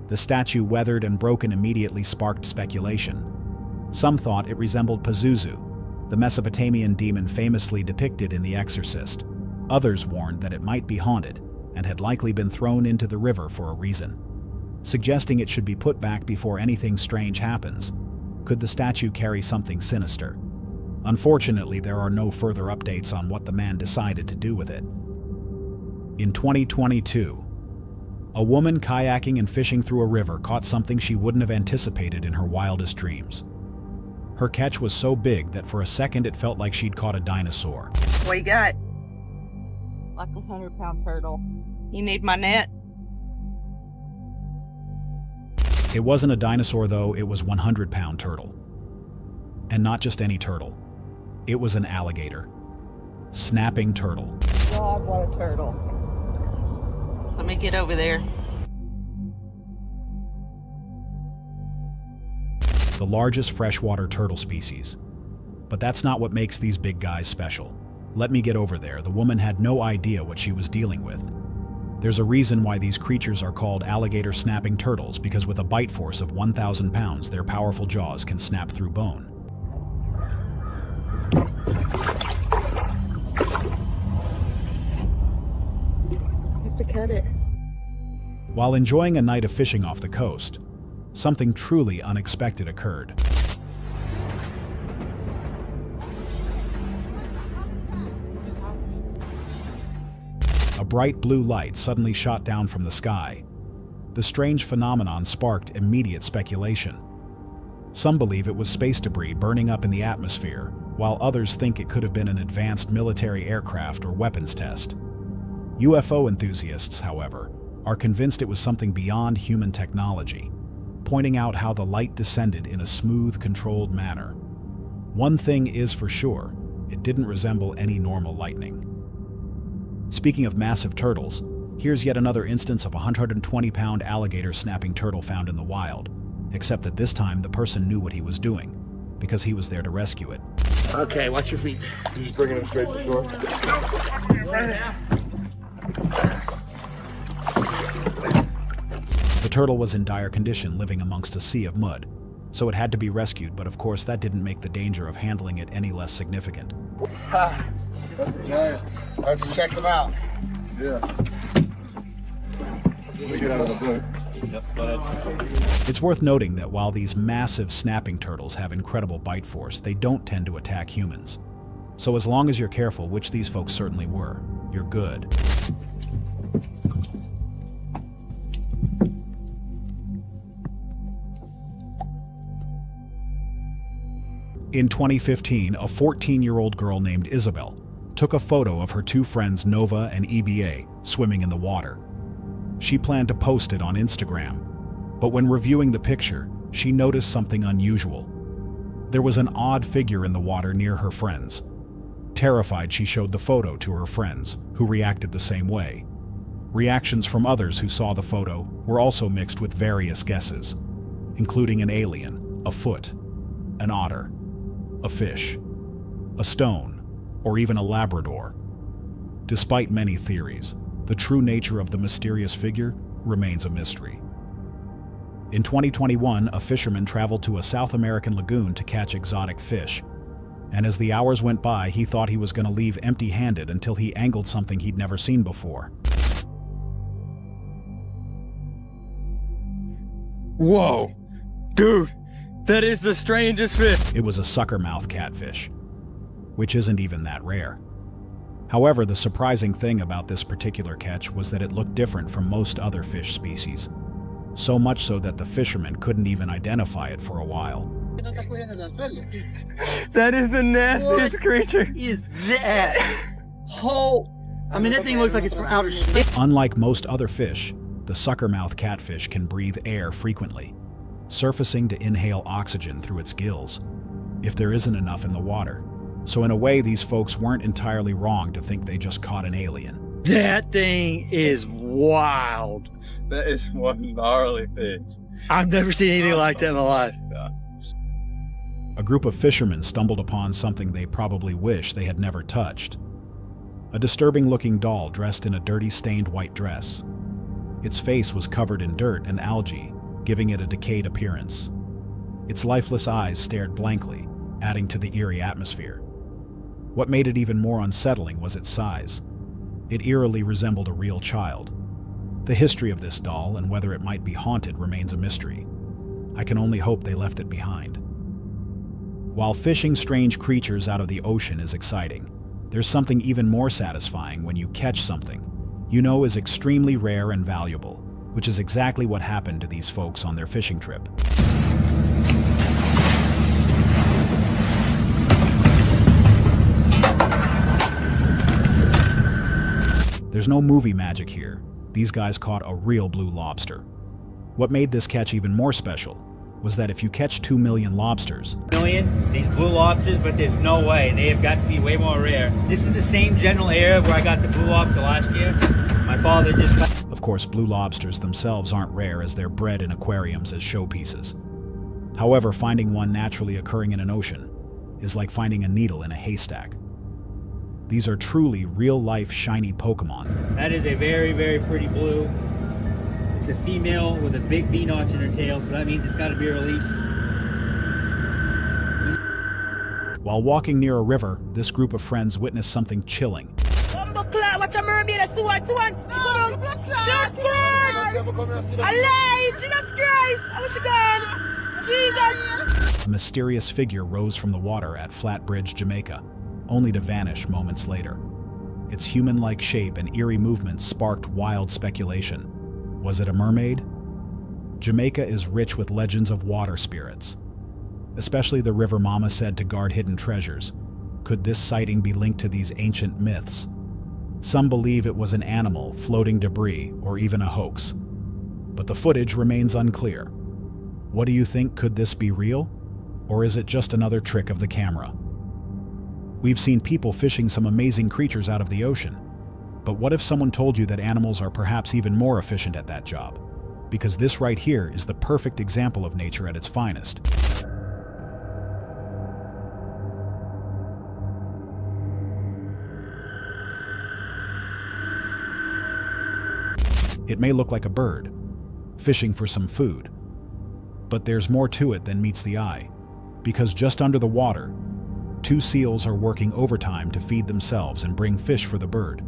The statue, weathered and broken, immediately sparked speculation. Some thought it resembled Pazuzu, the Mesopotamian demon famously depicted in The Exorcist. Others warned that it might be haunted and had likely been thrown into the river for a reason, suggesting it should be put back before anything strange happens. Could the statue carry something sinister? Unfortunately, there are no further updates on what the man decided to do with it. In 2022, a woman kayaking and fishing through a river caught something she wouldn't have anticipated in her wildest dreams. Her catch was so big that for a second it felt like she'd caught a dinosaur. What you got? Like a 100-pound turtle. You need my net? It wasn't a dinosaur though, it was 100-pound turtle. And not just any turtle. It was an alligator. Snapping turtle. God, what a turtle. Let me get over there. The largest freshwater turtle species. But that's not what makes these big guys special. Let me get over there. The woman had no idea what she was dealing with. There's a reason why these creatures are called alligator snapping turtles, because with a bite force of 1,000 pounds, their powerful jaws can snap through bone. Have to cut it. While enjoying a night of fishing off the coast, something truly unexpected occurred. A bright blue light suddenly shot down from the sky. The strange phenomenon sparked immediate speculation. Some believe it was space debris burning up in the atmosphere, while others think it could have been an advanced military aircraft or weapons test. UFO enthusiasts, however, are convinced it was something beyond human technology, pointing out how the light descended in a smooth, controlled manner. One thing is for sure, it didn't resemble any normal lightning. Speaking of massive turtles, here's yet another instance of a 120-pound alligator snapping turtle found in the wild, except that this time the person knew what he was doing, because he was there to rescue it. Okay, watch your feet. You're just bringing him straight to shore. The turtle was in dire condition, living amongst a sea of mud, so it had to be rescued, but of course that didn't make the danger of handling it any less significant. That's a giant. Let's check them out. Yeah. Let me get out of the boat. It's worth noting that while these massive snapping turtles have incredible bite force, they don't tend to attack humans. So as long as you're careful, which these folks certainly were, you're good. In 2015, a 14-year-old girl named Isabel took a photo of her two friends Nova and EBA swimming in the water. She planned to post it on Instagram, but when reviewing the picture, she noticed something unusual. There was an odd figure in the water near her friends. Terrified, she showed the photo to her friends, who reacted the same way. Reactions from others who saw the photo were also mixed with various guesses, including an alien, a foot, an otter, a fish, a stone, or even a Labrador. Despite many theories, the true nature of the mysterious figure remains a mystery. In 2021, a fisherman traveled to a South American lagoon to catch exotic fish, and as the hours went by, he thought he was going to leave empty-handed until he angled something he'd never seen before. Whoa! Dude, that is the strangest fish! It was a sucker-mouth catfish, which isn't even that rare. However, the surprising thing about this particular catch was that it looked different from most other fish species, so much so that the fisherman couldn't even identify it for a while. That is the nastiest creature! Is that? I mean, that thing looks like it's from outer space. Unlike most other fish, the sucker-mouth catfish can breathe air frequently, surfacing to inhale oxygen through its gills, if there isn't enough in the water. So in a way, these folks weren't entirely wrong to think they just caught an alien. That thing is wild. That is one gnarly fish. I've never seen anything like that in my life. A group of fishermen stumbled upon something they probably wish they had never touched. A disturbing-looking doll dressed in a dirty, stained white dress. Its face was covered in dirt and algae, giving it a decayed appearance. Its lifeless eyes stared blankly, adding to the eerie atmosphere. What made it even more unsettling was its size. It eerily resembled a real child. The history of this doll and whether it might be haunted remains a mystery. I can only hope they left it behind. While fishing strange creatures out of the ocean is exciting, there's something even more satisfying when you catch something you know is extremely rare and valuable, which is exactly what happened to these folks on their fishing trip. There's no movie magic here. These guys caught a real blue lobster. What made this catch even more special was that if you catch 2 million lobsters, these blue lobsters, but there's no way. They have got to be way more rare. This is the same general area where I got the blue lobster last year. My father just... Of course, blue lobsters themselves aren't rare as they're bred in aquariums as showpieces. However, finding one naturally occurring in an ocean is like finding a needle in a haystack. These are truly real-life shiny Pokemon. That is a very, very pretty blue. It's a female with a big V-notch in her tail, so that means it's got to be released. While walking near a river, this group of friends witnessed something chilling. A mysterious figure rose from the water at Flat Bridge, Jamaica, only to vanish moments later. Its human-like shape and eerie movements sparked wild speculation. Was it a mermaid? Jamaica is rich with legends of water spirits, especially the river mama said to guard hidden treasures. Could this sighting be linked to these ancient myths? Some believe it was an animal, floating debris, or even a hoax. But the footage remains unclear. What do you think? Could this be real? Or is it just another trick of the camera? We've seen people fishing some amazing creatures out of the ocean. But what if someone told you that animals are perhaps even more efficient at that job? Because this right here is the perfect example of nature at its finest. It may look like a bird, fishing for some food. But there's more to it than meets the eye, because just under the water, 2 seals are working overtime to feed themselves and bring fish for the bird.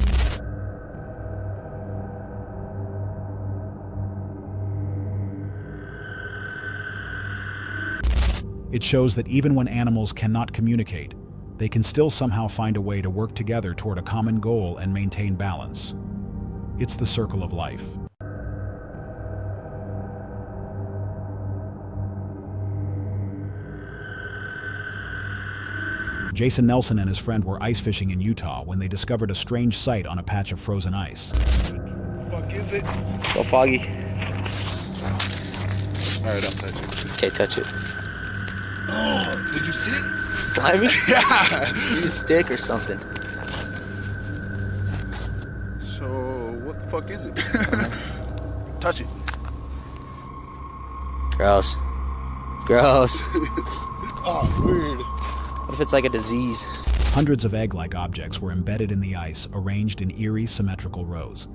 It shows that even when animals cannot communicate, they can still somehow find a way to work together toward a common goal and maintain balance. It's the circle of life. Jason Nelson and his friend were ice fishing in Utah when they discovered a strange sight on a patch of frozen ice. What the fuck is it? So foggy. Alright, I'll touch it. Okay, touch it. Oh, did you see it? Slimy? Yeah! Need a stick or something. So, what the fuck is it? Touch it. Gross. Gross. Oh, weird. What if it's like a disease? Hundreds of egg-like objects were embedded in the ice, arranged in eerie, symmetrical rows.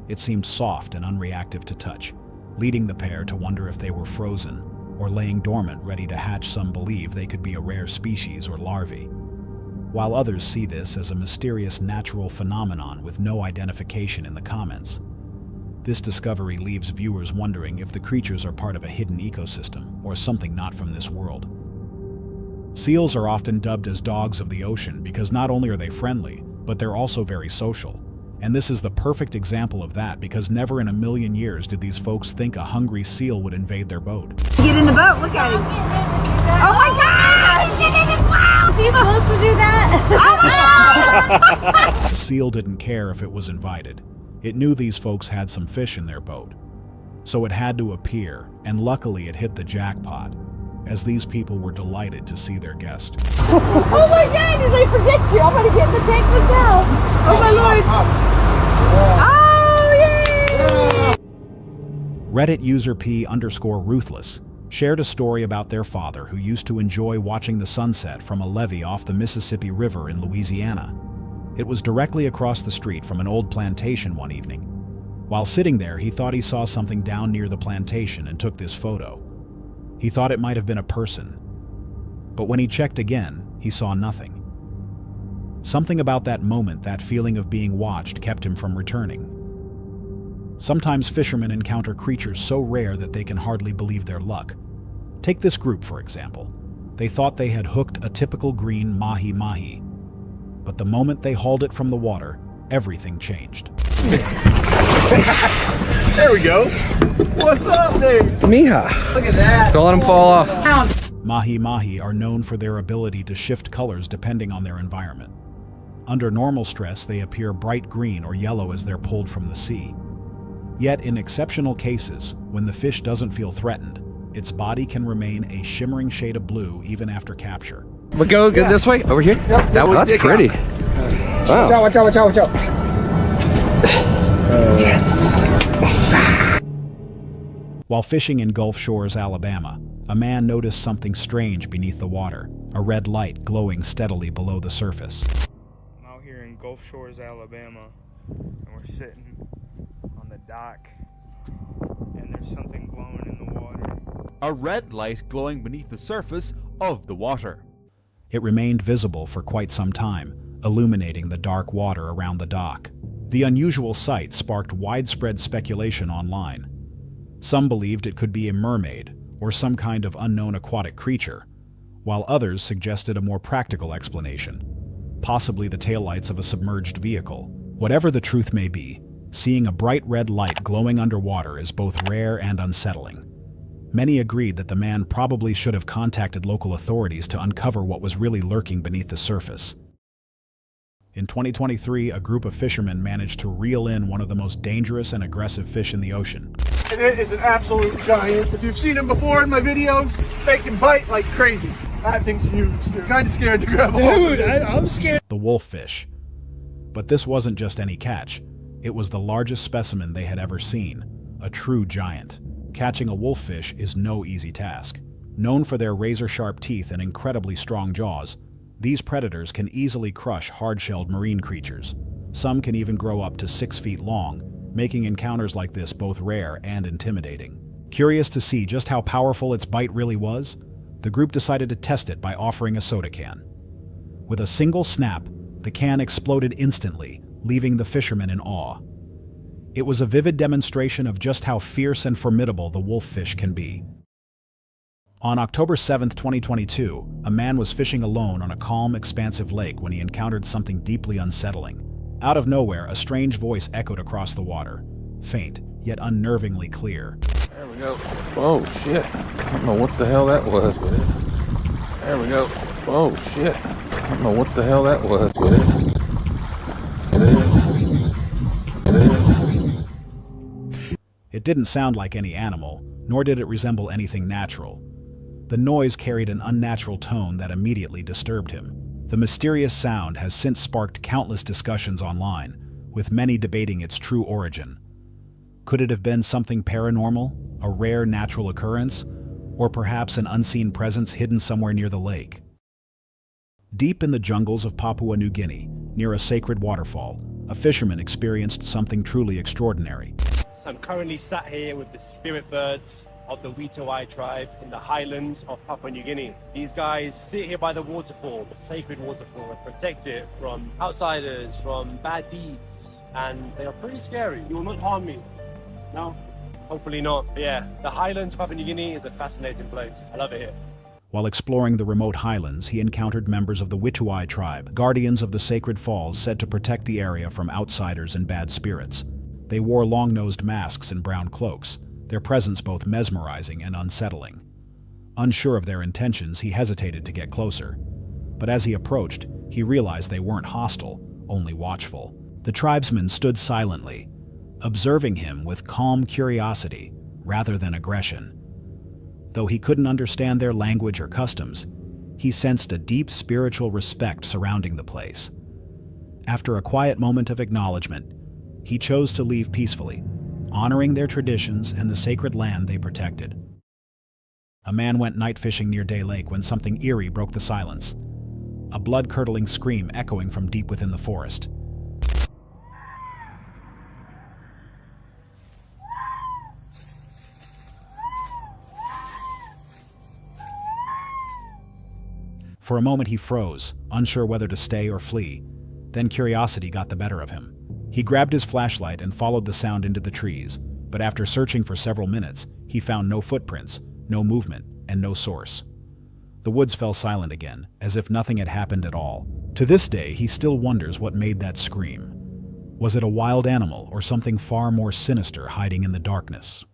It seemed soft and unreactive to touch, leading the pair to wonder if they were frozen or laying dormant, ready to hatch. Some believe they could be a rare species or larvae, while others see this as a mysterious natural phenomenon with no identification in the comments. This discovery leaves viewers wondering if the creatures are part of a hidden ecosystem or something not from this world. Seals are often dubbed as dogs of the ocean because not only are they friendly, but they're also very social. And this is the perfect example of that, because never in a million years did these folks think a hungry seal would invade their boat. Get in the boat, look at him. Oh my God! Wow! Is he supposed to do that? Oh my God! The seal didn't care if it was invited. It knew these folks had some fish in their boat. So it had to appear, and luckily it hit the jackpot, as these people were delighted to see their guest. Oh my God, did they forget you? I'm gonna get in the tank myself. Oh my Lord. Oh, yay! Reddit user P_Ruthless shared a story about their father who used to enjoy watching the sunset from a levee off the Mississippi River in Louisiana. It was directly across the street from an old plantation one evening. While sitting there, he thought he saw something down near the plantation and took this photo. He thought it might have been a person, but when he checked again, he saw nothing. Something about that moment, that feeling of being watched, kept him from returning. Sometimes fishermen encounter creatures so rare that they can hardly believe their luck. Take this group, for example. They thought they had hooked a typical green mahi-mahi, but the moment they hauled it from the water, everything changed. There we go. What's up, there? Mija. Look at that. Don't let him fall off. Mahi-mahi are known for their ability to shift colors depending on their environment. Under normal stress, they appear bright green or yellow as they're pulled from the sea. Yet, in exceptional cases, when the fish doesn't feel threatened, its body can remain a shimmering shade of blue even after capture. We go good this way? Over here? Yep. That's pretty. Wow. Watch out. Yes. While fishing in Gulf Shores, Alabama, a man noticed something strange beneath the water, a red light glowing steadily below the surface. I'm out here in Gulf Shores, Alabama, and we're sitting on the dock, and there's something glowing in the water. A red light glowing beneath the surface of the water. It remained visible for quite some time, illuminating the dark water around the dock. The unusual sight sparked widespread speculation online. Some believed it could be a mermaid or some kind of unknown aquatic creature, while others suggested a more practical explanation, possibly the taillights of a submerged vehicle. Whatever the truth may be, seeing a bright red light glowing underwater is both rare and unsettling. Many agreed that the man probably should have contacted local authorities to uncover what was really lurking beneath the surface. In 2023, a group of fishermen managed to reel in one of the most dangerous and aggressive fish in the ocean. And it is an absolute giant. If you've seen him before in my videos, they can bite like crazy. That thing's huge. You're kind of scared to grab a hold of it. I'm scared. The wolffish. But this wasn't just any catch. It was the largest specimen they had ever seen, a true giant. Catching a wolffish is no easy task. Known for their razor-sharp teeth and incredibly strong jaws, these predators can easily crush hard-shelled marine creatures. Some can even grow up to 6 feet long, making encounters like this both rare and intimidating. Curious to see just how powerful its bite really was, the group decided to test it by offering a soda can. With a single snap, the can exploded instantly, leaving the fishermen in awe. It was a vivid demonstration of just how fierce and formidable the wolffish can be. On October 7, 2022, a man was fishing alone on a calm, expansive lake when he encountered something deeply unsettling. Out of nowhere, a strange voice echoed across the water, faint, yet unnervingly clear. There we go. Oh shit. I don't know what the hell that was, but there we go. Oh shit. I don't know what the hell that was, but It didn't sound like any animal, nor did it resemble anything natural. The noise carried an unnatural tone that immediately disturbed him. The mysterious sound has since sparked countless discussions online, with many debating its true origin. Could it have been something paranormal, a rare natural occurrence, or perhaps an unseen presence hidden somewhere near the lake? Deep in the jungles of Papua New Guinea, near a sacred waterfall, a fisherman experienced something truly extraordinary. So I'm currently sat here with the spirit birds of the Witawai tribe in the highlands of Papua New Guinea. These guys sit here by the waterfall, the sacred waterfall, and protect it from outsiders, from bad deeds, and they are pretty scary. You will not harm me. No? Hopefully not. But yeah, the highlands of Papua New Guinea is a fascinating place. I love it here. While exploring the remote highlands, he encountered members of the Witawai tribe, guardians of the sacred falls said to protect the area from outsiders and bad spirits. They wore long-nosed masks and brown cloaks, their presence both mesmerizing and unsettling. Unsure of their intentions, he hesitated to get closer. But as he approached, he realized they weren't hostile, only watchful. The tribesmen stood silently, observing him with calm curiosity rather than aggression. Though he couldn't understand their language or customs, he sensed a deep spiritual respect surrounding the place. After a quiet moment of acknowledgement, he chose to leave peacefully, honoring their traditions and the sacred land they protected. A man went night fishing near Day Lake when something eerie broke the silence, a blood-curdling scream echoing from deep within the forest. For a moment he froze, unsure whether to stay or flee. Then curiosity got the better of him. He grabbed his flashlight and followed the sound into the trees, but after searching for several minutes, he found no footprints, no movement, and no source. The woods fell silent again, as if nothing had happened at all. To this day, he still wonders what made that scream. Was it a wild animal or something far more sinister hiding in the darkness?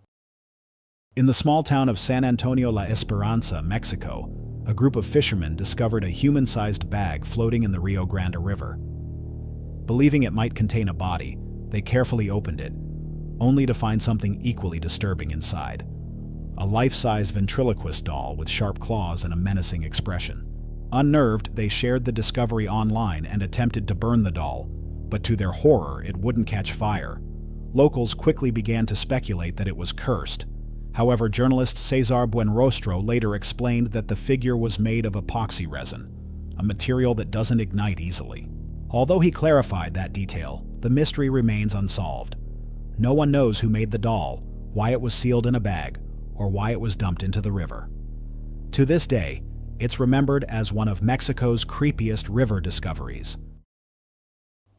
In the small town of San Antonio La Esperanza, Mexico, a group of fishermen discovered a human-sized bag floating in the Rio Grande River. Believing it might contain a body, they carefully opened it, only to find something equally disturbing inside. A life-size ventriloquist doll with sharp claws and a menacing expression. Unnerved, they shared the discovery online and attempted to burn the doll, but to their horror, it wouldn't catch fire. Locals quickly began to speculate that it was cursed. However, journalist Cesar Buenrostro later explained that the figure was made of epoxy resin, a material that doesn't ignite easily. Although he clarified that detail, the mystery remains unsolved. No one knows who made the doll, why it was sealed in a bag, or why it was dumped into the river. To this day, it's remembered as one of Mexico's creepiest river discoveries.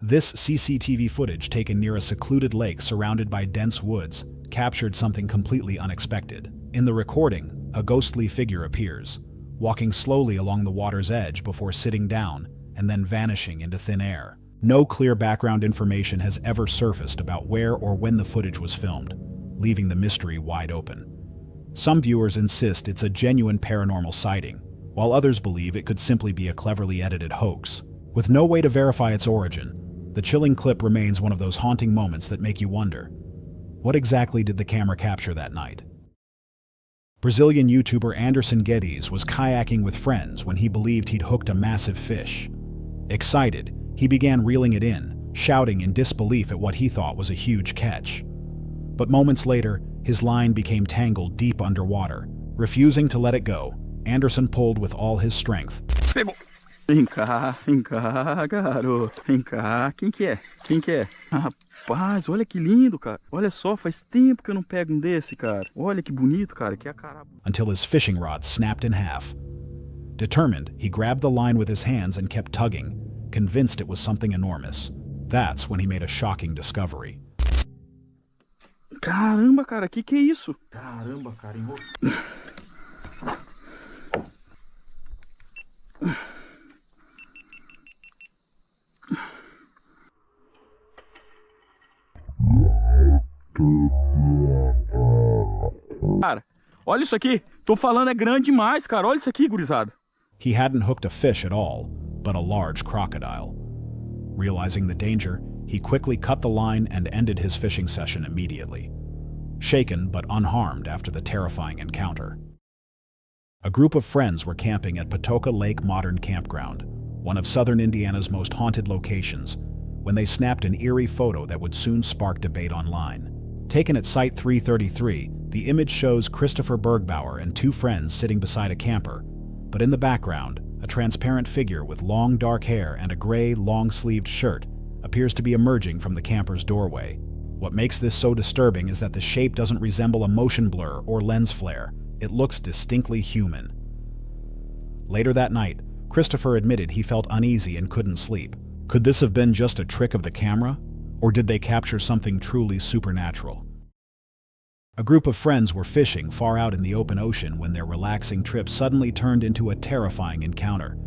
This CCTV footage taken near a secluded lake surrounded by dense woods captured something completely unexpected. In the recording, a ghostly figure appears, walking slowly along the water's edge before sitting down and then vanishing into thin air. No clear background information has ever surfaced about where or when the footage was filmed, leaving the mystery wide open. Some viewers insist it's a genuine paranormal sighting, while others believe it could simply be a cleverly edited hoax. With no way to verify its origin, the chilling clip remains one of those haunting moments that make you wonder, what exactly did the camera capture that night? Brazilian YouTuber Anderson Geddes was kayaking with friends when he believed he'd hooked a massive fish. Excited, he began reeling it in, shouting in disbelief at what he thought was a huge catch. But moments later, his line became tangled deep underwater. Refusing to let it go, Anderson pulled with all his strength. Vem cá, garoto. Vem cá. Quem que é? Quem que é? Rapaz, olha que lindo, cara. Olha só, faz tempo que eu não pego desse, cara. Olha que bonito, cara. Que a cara... Until his fishing rod snapped in half. Determined, he grabbed the line with his hands and kept tugging, convinced it was something enormous. That's when he made a shocking discovery. Caramba, cara, que é isso? Caramba, cara, enrolou. Cara, olha isso aqui. Tô falando, é grande demais, cara. Olha isso aqui, gurizada. He hadn't hooked a fish at all, but a large crocodile. Realizing the danger, he quickly cut the line and ended his fishing session immediately, shaken but unharmed after the terrifying encounter. A group of friends were camping at Patoka Lake Modern Campground, one of southern Indiana's most haunted locations, when they snapped an eerie photo that would soon spark debate online. Taken at Site 333, the image shows Christopher Bergbauer and two friends sitting beside a camper, but in the background, a transparent figure with long dark hair and a gray, long-sleeved shirt appears to be emerging from the camper's doorway. What makes this so disturbing is that the shape doesn't resemble a motion blur or lens flare. It looks distinctly human. Later that night, Christopher admitted he felt uneasy and couldn't sleep. Could this have been just a trick of the camera? Or did they capture something truly supernatural? A group of friends were fishing far out in the open ocean when their relaxing trip suddenly turned into a terrifying encounter.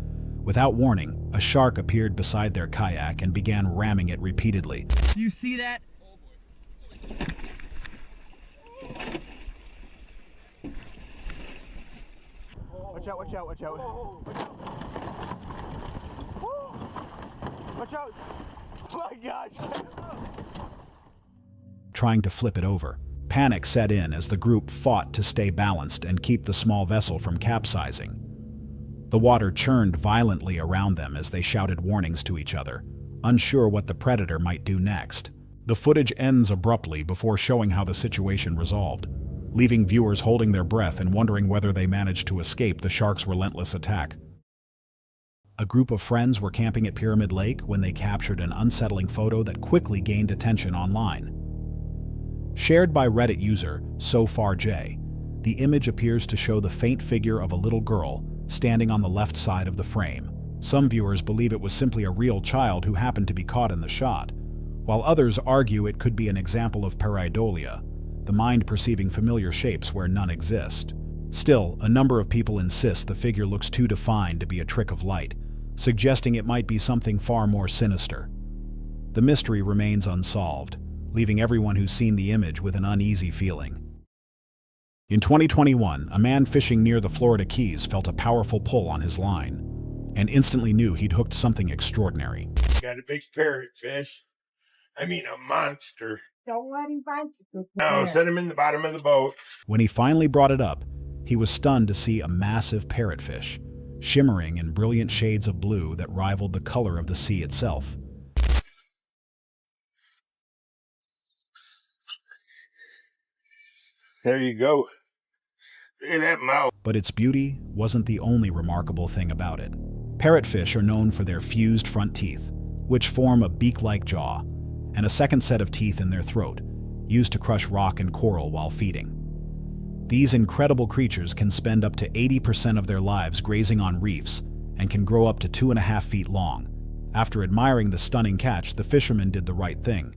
Without warning, a shark appeared beside their kayak and began ramming it repeatedly. Do you see that? Watch out, watch out, watch out. Watch out. Oh my gosh. Trying to flip it over. Panic set in as the group fought to stay balanced and keep the small vessel from capsizing. The water churned violently around them as they shouted warnings to each other, unsure what the predator might do next. The footage ends abruptly before showing how the situation resolved, leaving viewers holding their breath and wondering whether they managed to escape the shark's relentless attack. A group of friends were camping at Pyramid Lake when they captured an unsettling photo that quickly gained attention online. Shared by Reddit user SoFarJ, the image appears to show the faint figure of a little girl standing on the left side of the frame. Some viewers believe it was simply a real child who happened to be caught in the shot, while others argue it could be an example of pareidolia, the mind perceiving familiar shapes where none exist. Still, a number of people insist the figure looks too defined to be a trick of light, suggesting it might be something far more sinister. The mystery remains unsolved, leaving everyone who's seen the image with an uneasy feeling. In 2021, a man fishing near the Florida Keys felt a powerful pull on his line. and instantly knew he'd hooked something extraordinary. Got a big parrotfish. I mean, a monster. Don't let him find you. No, set him in the bottom of the boat. When he finally brought it up, he was stunned to see a massive parrotfish, shimmering in brilliant shades of blue that rivaled the color of the sea itself. There you go. Look at that mouth. But its beauty wasn't the only remarkable thing about it. Parrotfish are known for their fused front teeth, which form a beak-like jaw, and a second set of teeth in their throat, used to crush rock and coral while feeding. These incredible creatures can spend up to 80% of their lives grazing on reefs and can grow up to 2.5 feet long. After admiring the stunning catch, the fisherman did the right thing.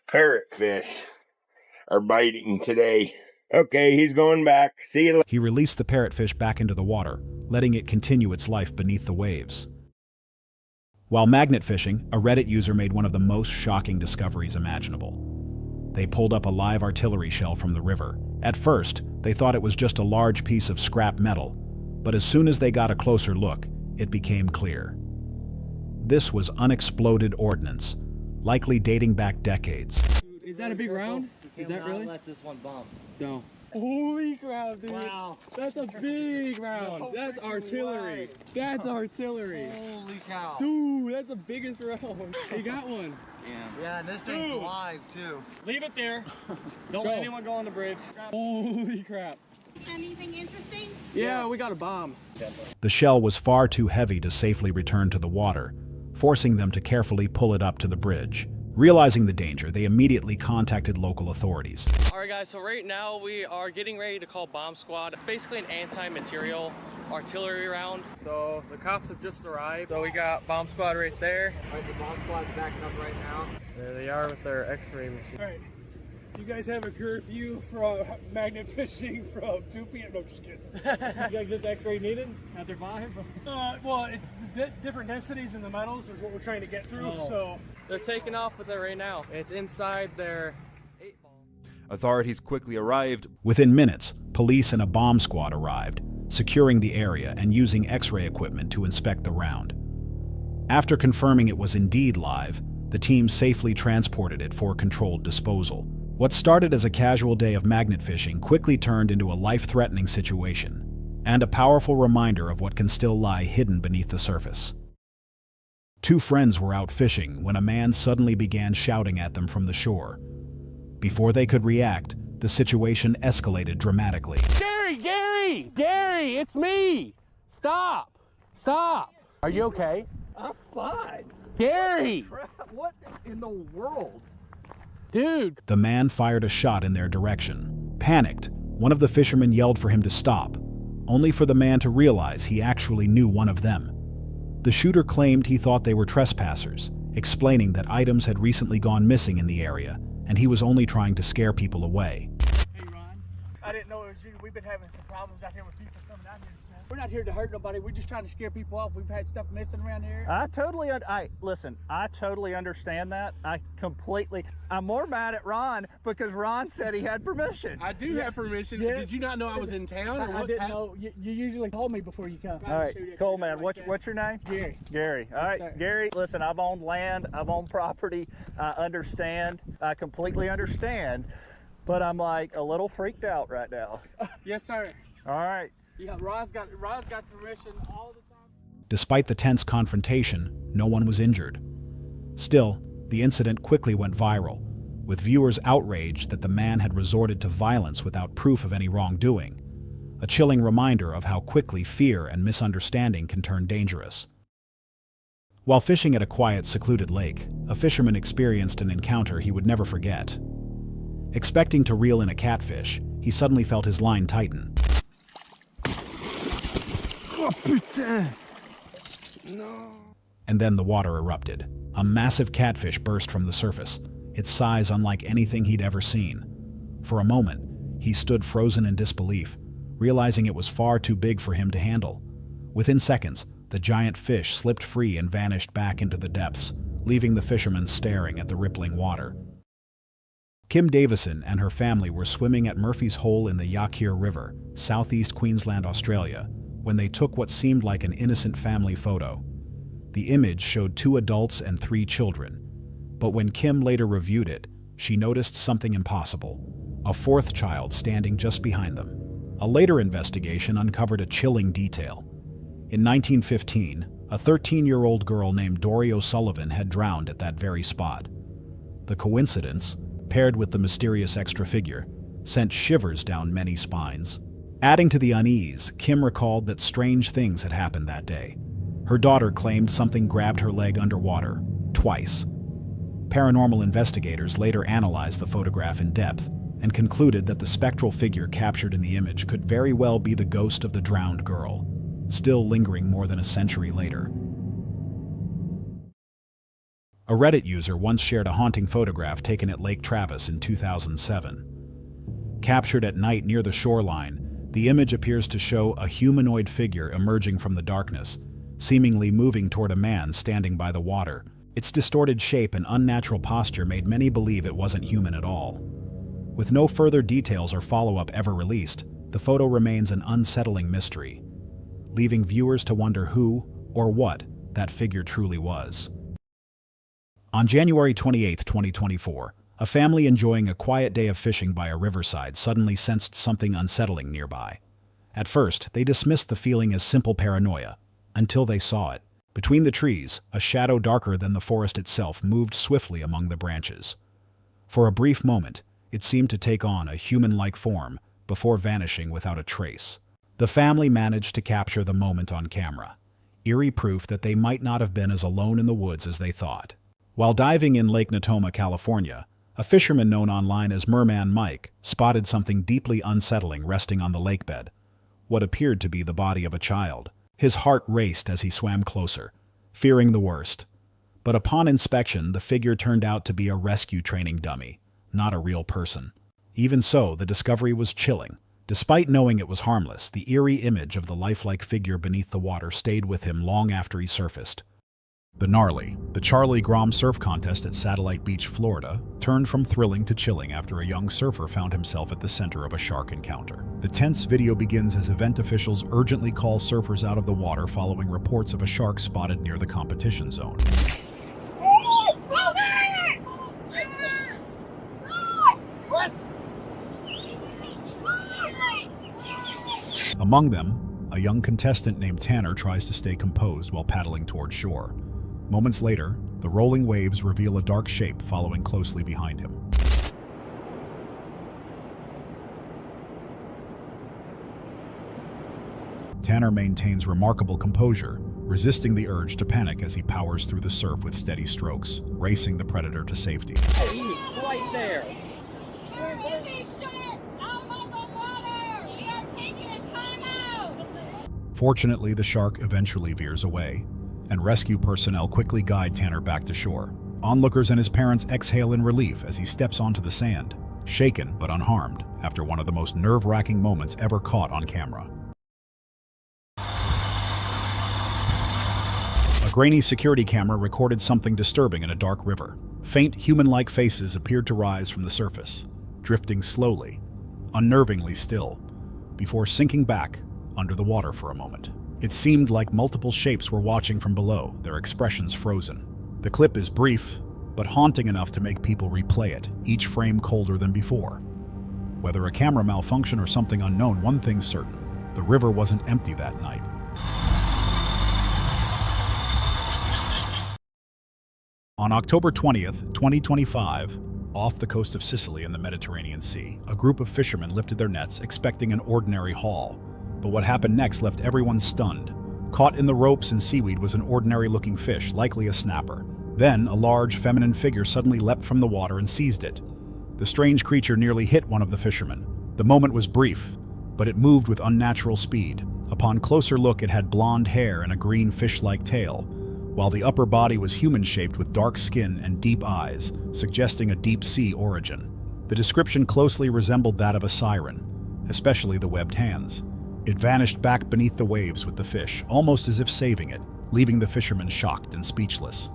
Parrotfish are biting today. Okay, he's going back. See you later. He released the parrotfish back into the water, letting it continue its life beneath the waves. While magnet fishing, a Reddit user made one of the most shocking discoveries imaginable. They pulled up a live artillery shell from the river. At first, they thought it was just a large piece of scrap metal, but as soon as they got a closer look, it became clear. This was unexploded ordnance, likely dating back decades. Is that a big round? Is that really? Let this one bomb. No. Holy crap, dude. Wow. That's a big round. That's artillery. That's artillery. Holy cow. Dude, that's the biggest round. You got one. Yeah, and this thing's live too. Leave it there. Don't let anyone go on the bridge. Holy crap. Anything interesting? Yeah, we got a bomb. The shell was far too heavy to safely return to the water, forcing them to carefully pull it up to the bridge. Realizing the danger, they immediately contacted local authorities. Alright guys, so right now we are getting ready to call bomb squad. It's basically an anti-material artillery round. So the cops have just arrived. So we got bomb squad right there. Alright, the bomb squad's backing up right now. There they are with their x-ray machine. Alright, you guys have a curfew from magnet fishing from 2 p.m. No, just kidding. You guys get the x-ray needed after 5? Well, it's different densities in the metals is what we're trying to get through, so... They're taking off with it right now. It's inside their 8-ball. Authorities quickly arrived. Within minutes, police and a bomb squad arrived, securing the area and using X-ray equipment to inspect the round. After confirming it was indeed live, the team safely transported it for controlled disposal. What started as a casual day of magnet fishing quickly turned into a life-threatening situation, and a powerful reminder of what can still lie hidden beneath the surface. Two friends were out fishing when a man suddenly began shouting at them from the shore. Before they could react, the situation escalated dramatically. Gary, it's me! Stop! Are you okay? I'm fine. Gary! Crap, what in the world? Dude! The man fired a shot in their direction. Panicked, one of the fishermen yelled for him to stop, only for the man to realize he actually knew one of them. The shooter claimed he thought they were trespassers, explaining that items had recently gone missing in the area, and he was only trying to scare people away. Hey, Ron. I didn't know it was you. We've been having some problems out here with people coming out here. We're not here to hurt nobody. We're just trying to scare people off. We've had stuff missing around here. I totally understand that. I'm more mad at Ron because Ron said he had permission. I do have permission. Yeah. Did you not know I was in town? Or I didn't know. You usually call me before you come. All right, cool, man. What's your name? Gary. All right, Yes, sir. Gary, listen, I've owned land, I've owned property. I understand. I completely understand. But I'm like a little freaked out right now. Yes, sir. All right. Yeah, Ron's got permission all the time. Despite the tense confrontation, no one was injured. Still, the incident quickly went viral, with viewers outraged that the man had resorted to violence without proof of any wrongdoing, a chilling reminder of how quickly fear and misunderstanding can turn dangerous. While fishing at a quiet, secluded lake, a fisherman experienced an encounter he would never forget. Expecting to reel in a catfish, he suddenly felt his line tighten. Oh, putain! No. And then the water erupted. A massive catfish burst from the surface, its size unlike anything he'd ever seen. For a moment, he stood frozen in disbelief, realizing it was far too big for him to handle. Within seconds, the giant fish slipped free and vanished back into the depths, leaving the fishermen staring at the rippling water. Kim Davison and her family were swimming at Murphy's Hole in the Yaqui River, southeast Queensland, Australia, when they took what seemed like an innocent family photo. The image showed 2 adults and 3 children, but when Kim later reviewed it, she noticed something impossible: a 4th child standing just behind them. A later investigation uncovered a chilling detail. In 1915, a 13-year-old girl named Dory O'Sullivan had drowned at that very spot. The coincidence, paired with the mysterious extra figure, sent shivers down many spines. Adding to the unease, Kim recalled that strange things had happened that day. Her daughter claimed something grabbed her leg underwater, twice. Paranormal investigators later analyzed the photograph in depth and concluded that the spectral figure captured in the image could very well be the ghost of the drowned girl, still lingering more than a century later. A Reddit user once shared a haunting photograph taken at Lake Travis in 2007. Captured at night near the shoreline, the image appears to show a humanoid figure emerging from the darkness, seemingly moving toward a man standing by the water. Its distorted shape and unnatural posture made many believe it wasn't human at all. With no further details or follow-up ever released, the photo remains an unsettling mystery, leaving viewers to wonder who or what that figure truly was. On January 28, 2024, a family enjoying a quiet day of fishing by a riverside suddenly sensed something unsettling nearby. At first, they dismissed the feeling as simple paranoia, until they saw it. Between the trees, a shadow darker than the forest itself moved swiftly among the branches. For a brief moment, it seemed to take on a human-like form before vanishing without a trace. The family managed to capture the moment on camera, eerie proof that they might not have been as alone in the woods as they thought. While diving in Lake Natoma, California, a fisherman known online as Merman Mike spotted something deeply unsettling resting on the lakebed, what appeared to be the body of a child. His heart raced as he swam closer, fearing the worst. But upon inspection, the figure turned out to be a rescue training dummy, not a real person. Even so, the discovery was chilling. Despite knowing it was harmless, the eerie image of the lifelike figure beneath the water stayed with him long after he surfaced. The Charlie Grom surf contest at Satellite Beach, Florida, turned from thrilling to chilling after a young surfer found himself at the center of a shark encounter. The tense video begins as event officials urgently call surfers out of the water following reports of a shark spotted near the competition zone. Among them, a young contestant named Tanner tries to stay composed while paddling toward shore. Moments later, the rolling waves reveal a dark shape following closely behind him. Tanner maintains remarkable composure, resisting the urge to panic as he powers through the surf with steady strokes, racing the predator to safety. He's right there. Fortunately, the shark eventually veers away, and rescue personnel quickly guide Tanner back to shore. Onlookers and his parents exhale in relief as he steps onto the sand, shaken but unharmed after one of the most nerve-wracking moments ever caught on camera. A grainy security camera recorded something disturbing in a dark river. Faint human-like faces appeared to rise from the surface, drifting slowly, unnervingly still, before sinking back under the water for a moment. It seemed like multiple shapes were watching from below, their expressions frozen. The clip is brief, but haunting enough to make people replay it, each frame colder than before. Whether a camera malfunction or something unknown, one thing's certain: the river wasn't empty that night. On October 20th, 2025, off the coast of Sicily in the Mediterranean Sea, a group of fishermen lifted their nets expecting an ordinary haul. But what happened next left everyone stunned. Caught in the ropes and seaweed was an ordinary-looking fish, likely a snapper. Then, a large, feminine figure suddenly leapt from the water and seized it. The strange creature nearly hit one of the fishermen. The moment was brief, but it moved with unnatural speed. Upon closer look, it had blonde hair and a green fish-like tail, while the upper body was human-shaped with dark skin and deep eyes, suggesting a deep-sea origin. The description closely resembled that of a siren, especially the webbed hands. It vanished back beneath the waves with the fish, almost as if saving it, leaving the fishermen shocked and speechless.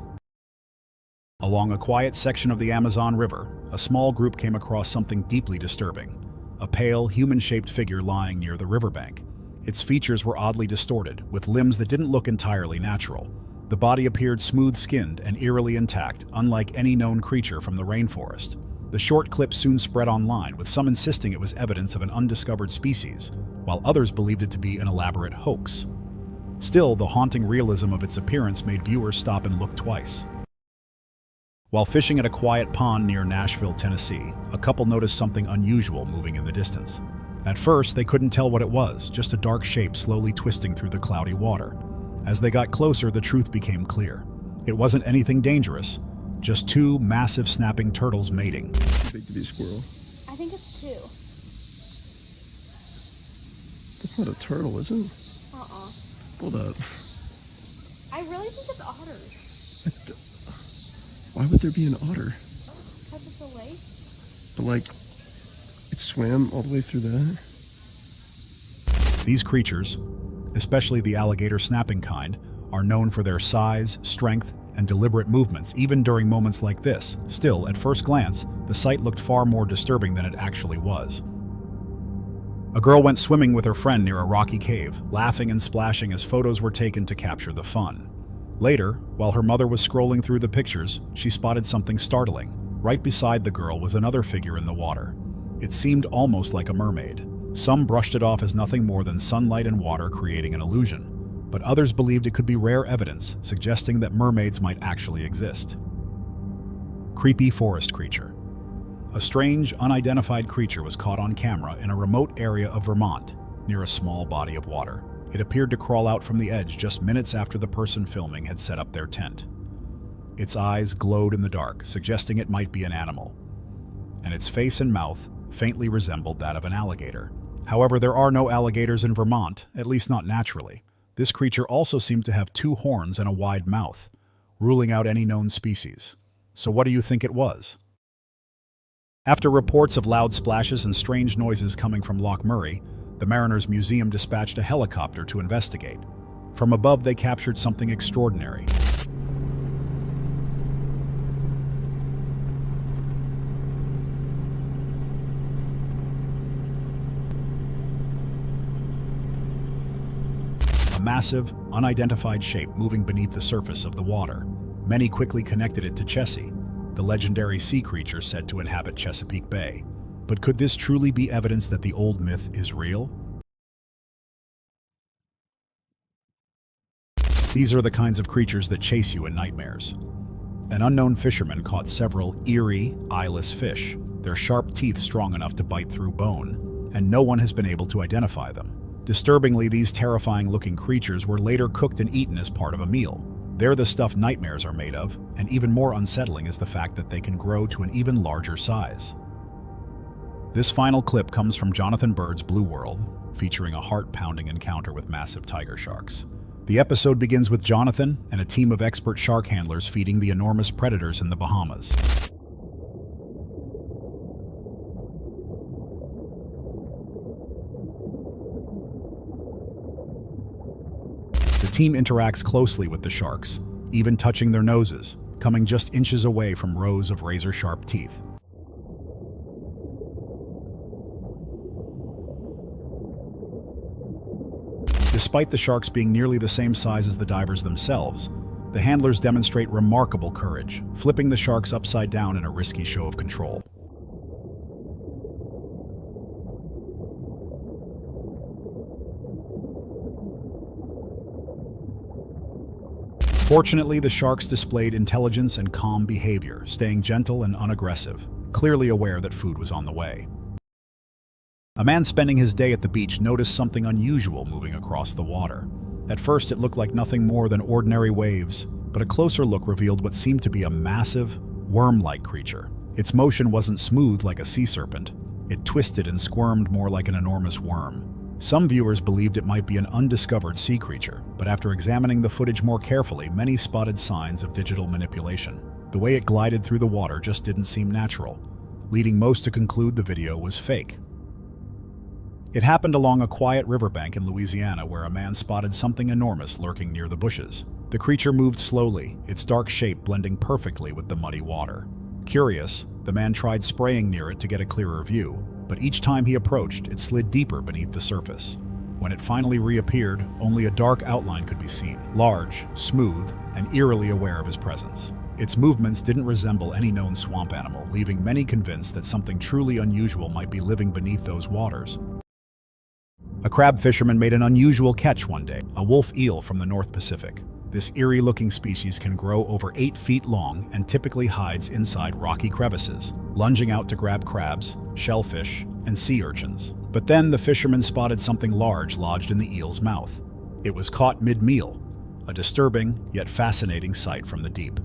Along a quiet section of the Amazon River, a small group came across something deeply disturbing: a pale, human-shaped figure lying near the riverbank. Its features were oddly distorted, with limbs that didn't look entirely natural. The body appeared smooth-skinned and eerily intact, unlike any known creature from the rainforest. The short clip soon spread online, with some insisting it was evidence of an undiscovered species, while others believed it to be an elaborate hoax. Still, the haunting realism of its appearance made viewers stop and look twice. While fishing at a quiet pond near Nashville, Tennessee, a couple noticed something unusual moving in the distance. At first, they couldn't tell what it was, just a dark shape slowly twisting through the cloudy water. As they got closer, the truth became clear. It wasn't anything dangerous, just two massive snapping turtles mating. How big to be a squirrel? I think it's 2. That's not a turtle, is it? Hold up. I really think it's otters. Why would there be an otter? Because it's a lake. But like, it swam all the way through that? These creatures, especially the alligator snapping kind, are known for their size, strength, and deliberate movements, even during moments like this. Still, at first glance, the sight looked far more disturbing than it actually was. A girl went swimming with her friend near a rocky cave, laughing and splashing as photos were taken to capture the fun. Later, while her mother was scrolling through the pictures, she spotted something startling. Right beside the girl was another figure in the water. It seemed almost like a mermaid. Some brushed it off as nothing more than sunlight and water creating an illusion, but others believed it could be rare evidence, suggesting that mermaids might actually exist. Creepy forest creature. A strange, unidentified creature was caught on camera in a remote area of Vermont, near a small body of water. It appeared to crawl out from the edge just minutes after the person filming had set up their tent. Its eyes glowed in the dark, suggesting it might be an animal, and its face and mouth faintly resembled that of an alligator. However, there are no alligators in Vermont, at least not naturally. This creature also seemed to have 2 horns and a wide mouth, ruling out any known species. So what do you think it was? After reports of loud splashes and strange noises coming from Loch Murray, the Mariners Museum dispatched a helicopter to investigate. From above, they captured something extraordinary. A massive, unidentified shape moving beneath the surface of the water. Many quickly connected it to Chessie, the legendary sea creature said to inhabit Chesapeake Bay. But could this truly be evidence that the old myth is real? These are the kinds of creatures that chase you in nightmares. An unknown fisherman caught several eerie, eyeless fish, their sharp teeth strong enough to bite through bone, and no one has been able to identify them. Disturbingly, these terrifying-looking creatures were later cooked and eaten as part of a meal. They're the stuff nightmares are made of, and even more unsettling is the fact that they can grow to an even larger size. This final clip comes from Jonathan Bird's Blue World, featuring a heart-pounding encounter with massive tiger sharks. The episode begins with Jonathan and a team of expert shark handlers feeding the enormous predators in the Bahamas. The team interacts closely with the sharks, even touching their noses, coming just inches away from rows of razor-sharp teeth. Despite the sharks being nearly the same size as the divers themselves, the handlers demonstrate remarkable courage, flipping the sharks upside down in a risky show of control. Fortunately, the sharks displayed intelligence and calm behavior, staying gentle and unaggressive, clearly aware that food was on the way. A man spending his day at the beach noticed something unusual moving across the water. At first, it looked like nothing more than ordinary waves, but a closer look revealed what seemed to be a massive, worm-like creature. Its motion wasn't smooth like a sea serpent. It twisted and squirmed more like an enormous worm. Some viewers believed it might be an undiscovered sea creature, but after examining the footage more carefully, many spotted signs of digital manipulation. The way it glided through the water just didn't seem natural, leading most to conclude the video was fake. It happened along a quiet riverbank in Louisiana where a man spotted something enormous lurking near the bushes. The creature moved slowly, its dark shape blending perfectly with the muddy water. Curious, the man tried spraying near it to get a clearer view, but each time he approached, it slid deeper beneath the surface. When it finally reappeared, only a dark outline could be seen, large, smooth, and eerily aware of his presence. Its movements didn't resemble any known swamp animal, leaving many convinced that something truly unusual might be living beneath those waters. A crab fisherman made an unusual catch one day, a wolf eel from the North Pacific. This eerie-looking species can grow over 8 feet long and typically hides inside rocky crevices, lunging out to grab crabs, shellfish, and sea urchins. But then the fisherman spotted something large lodged in the eel's mouth. It was caught mid-meal, a disturbing yet fascinating sight from the deep.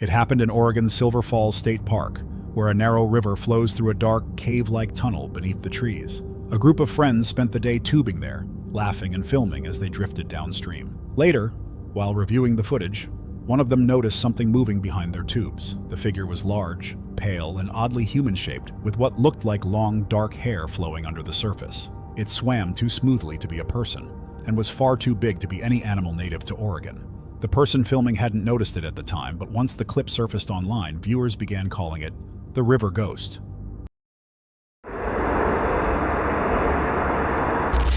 It happened in Oregon's Silver Falls State Park, where a narrow river flows through a dark, cave-like tunnel beneath the trees. A group of friends spent the day tubing there, laughing and filming as they drifted downstream. Later, while reviewing the footage, one of them noticed something moving behind their tubes. The figure was large, pale, and oddly human-shaped, with what looked like long, dark hair flowing under the surface. It swam too smoothly to be a person, and was far too big to be any animal native to Oregon. The person filming hadn't noticed it at the time, but once the clip surfaced online, viewers began calling it the river ghost.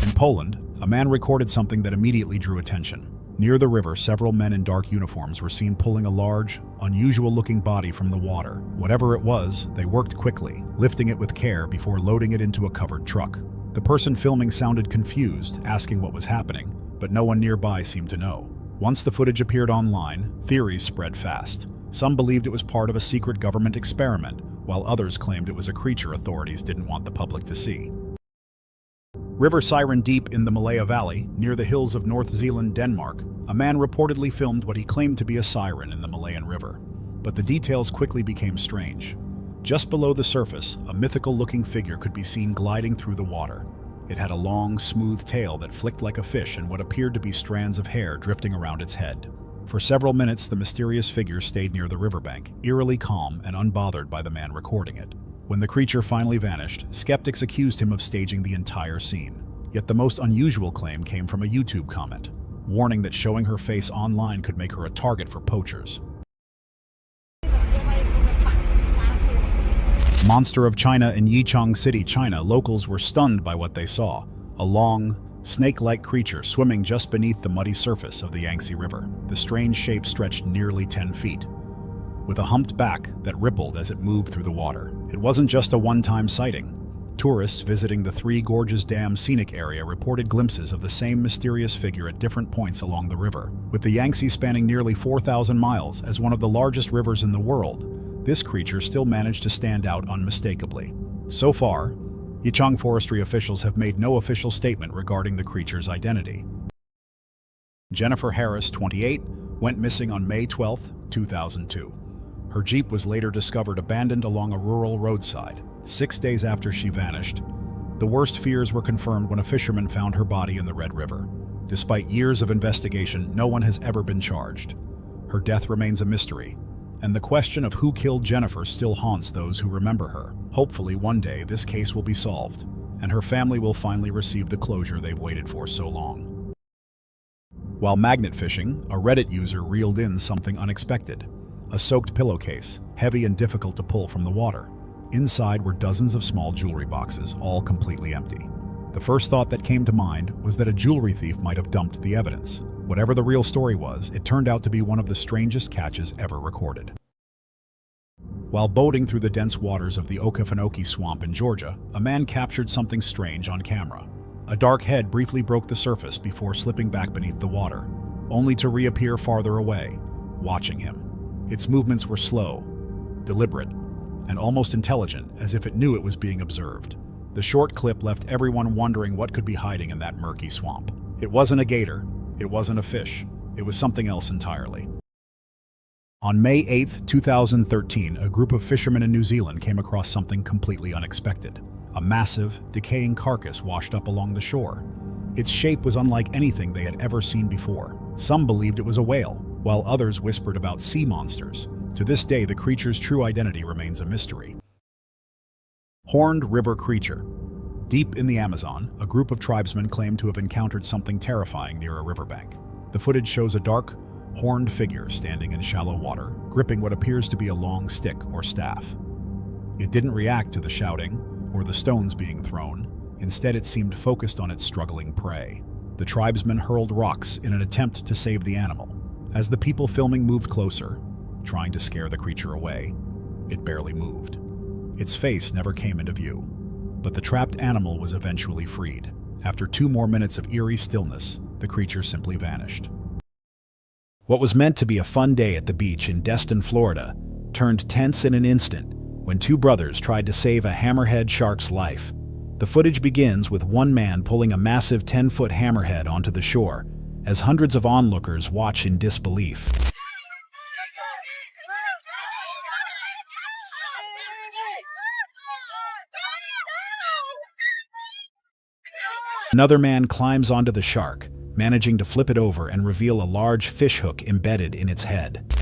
In Poland, a man recorded something that immediately drew attention. Near the river, several men in dark uniforms were seen pulling a large, unusual-looking body from the water. Whatever it was, they worked quickly, lifting it with care before loading it into a covered truck. The person filming sounded confused, asking what was happening, but no one nearby seemed to know. Once the footage appeared online, theories spread fast. Some believed it was part of a secret government experiment, while others claimed it was a creature authorities didn't want the public to see. River Siren Deep in the Malaya Valley, near the hills of North Zealand, Denmark, a man reportedly filmed what he claimed to be a siren in the Malayan River. But the details quickly became strange. Just below the surface, a mythical-looking figure could be seen gliding through the water. It had a long, smooth tail that flicked like a fish and what appeared to be strands of hair drifting around its head. For several minutes, the mysterious figure stayed near the riverbank, eerily calm and unbothered by the man recording it. When the creature finally vanished, skeptics accused him of staging the entire scene. Yet the most unusual claim came from a YouTube comment, warning that showing her face online could make her a target for poachers. Monster of China in Yichang City, China, locals were stunned by what they saw. A long, snake-like creature swimming just beneath the muddy surface of the Yangtze River. The strange shape stretched nearly 10 feet. With a humped back that rippled as it moved through the water. It wasn't just a one-time sighting. Tourists visiting the Three Gorges Dam scenic area reported glimpses of the same mysterious figure at different points along the river. With the Yangtze spanning nearly 4,000 miles as one of the largest rivers in the world, this creature still managed to stand out unmistakably. So far, Yichang forestry officials have made no official statement regarding the creature's identity. Jennifer Harris, 28, went missing on May 12, 2002. Her Jeep was later discovered abandoned along a rural roadside. 6 days after she vanished, the worst fears were confirmed when a fisherman found her body in the Red River. Despite years of investigation, no one has ever been charged. Her death remains a mystery, and the question of who killed Jennifer still haunts those who remember her. Hopefully, one day, this case will be solved, and her family will finally receive the closure they've waited for so long. While magnet fishing, a Reddit user reeled in something unexpected. A soaked pillowcase, heavy and difficult to pull from the water. Inside were dozens of small jewelry boxes, all completely empty. The first thought that came to mind was that a jewelry thief might have dumped the evidence. Whatever the real story was, it turned out to be one of the strangest catches ever recorded. While boating through the dense waters of the Okefenokee Swamp in Georgia, a man captured something strange on camera. A dark head briefly broke the surface before slipping back beneath the water, only to reappear farther away, watching him. Its movements were slow, deliberate, and almost intelligent, as if it knew it was being observed. The short clip left everyone wondering what could be hiding in that murky swamp. It wasn't a gator, it wasn't a fish, it was something else entirely. On May 8, 2013, a group of fishermen in New Zealand came across something completely unexpected. A massive, decaying carcass washed up along the shore. Its shape was unlike anything they had ever seen before. Some believed it was a whale, while others whispered about sea monsters. To this day, the creature's true identity remains a mystery. Horned river creature. Deep in the Amazon, a group of tribesmen claim to have encountered something terrifying near a riverbank. The footage shows a dark, horned figure standing in shallow water, gripping what appears to be a long stick or staff. It didn't react to the shouting or the stones being thrown. Instead, it seemed focused on its struggling prey. The tribesmen hurled rocks in an attempt to save the animal. As the people filming moved closer, trying to scare the creature away, it barely moved. Its face never came into view, but the trapped animal was eventually freed. After 2 more minutes of eerie stillness, the creature simply vanished. What was meant to be a fun day at the beach in Destin, Florida, turned tense in an instant when 2 brothers tried to save a hammerhead shark's life. The footage begins with one man pulling a massive 10-foot hammerhead onto the shore, as hundreds of onlookers watch in disbelief. Another man climbs onto the shark, managing to flip it over and reveal a large fish hook embedded in its head.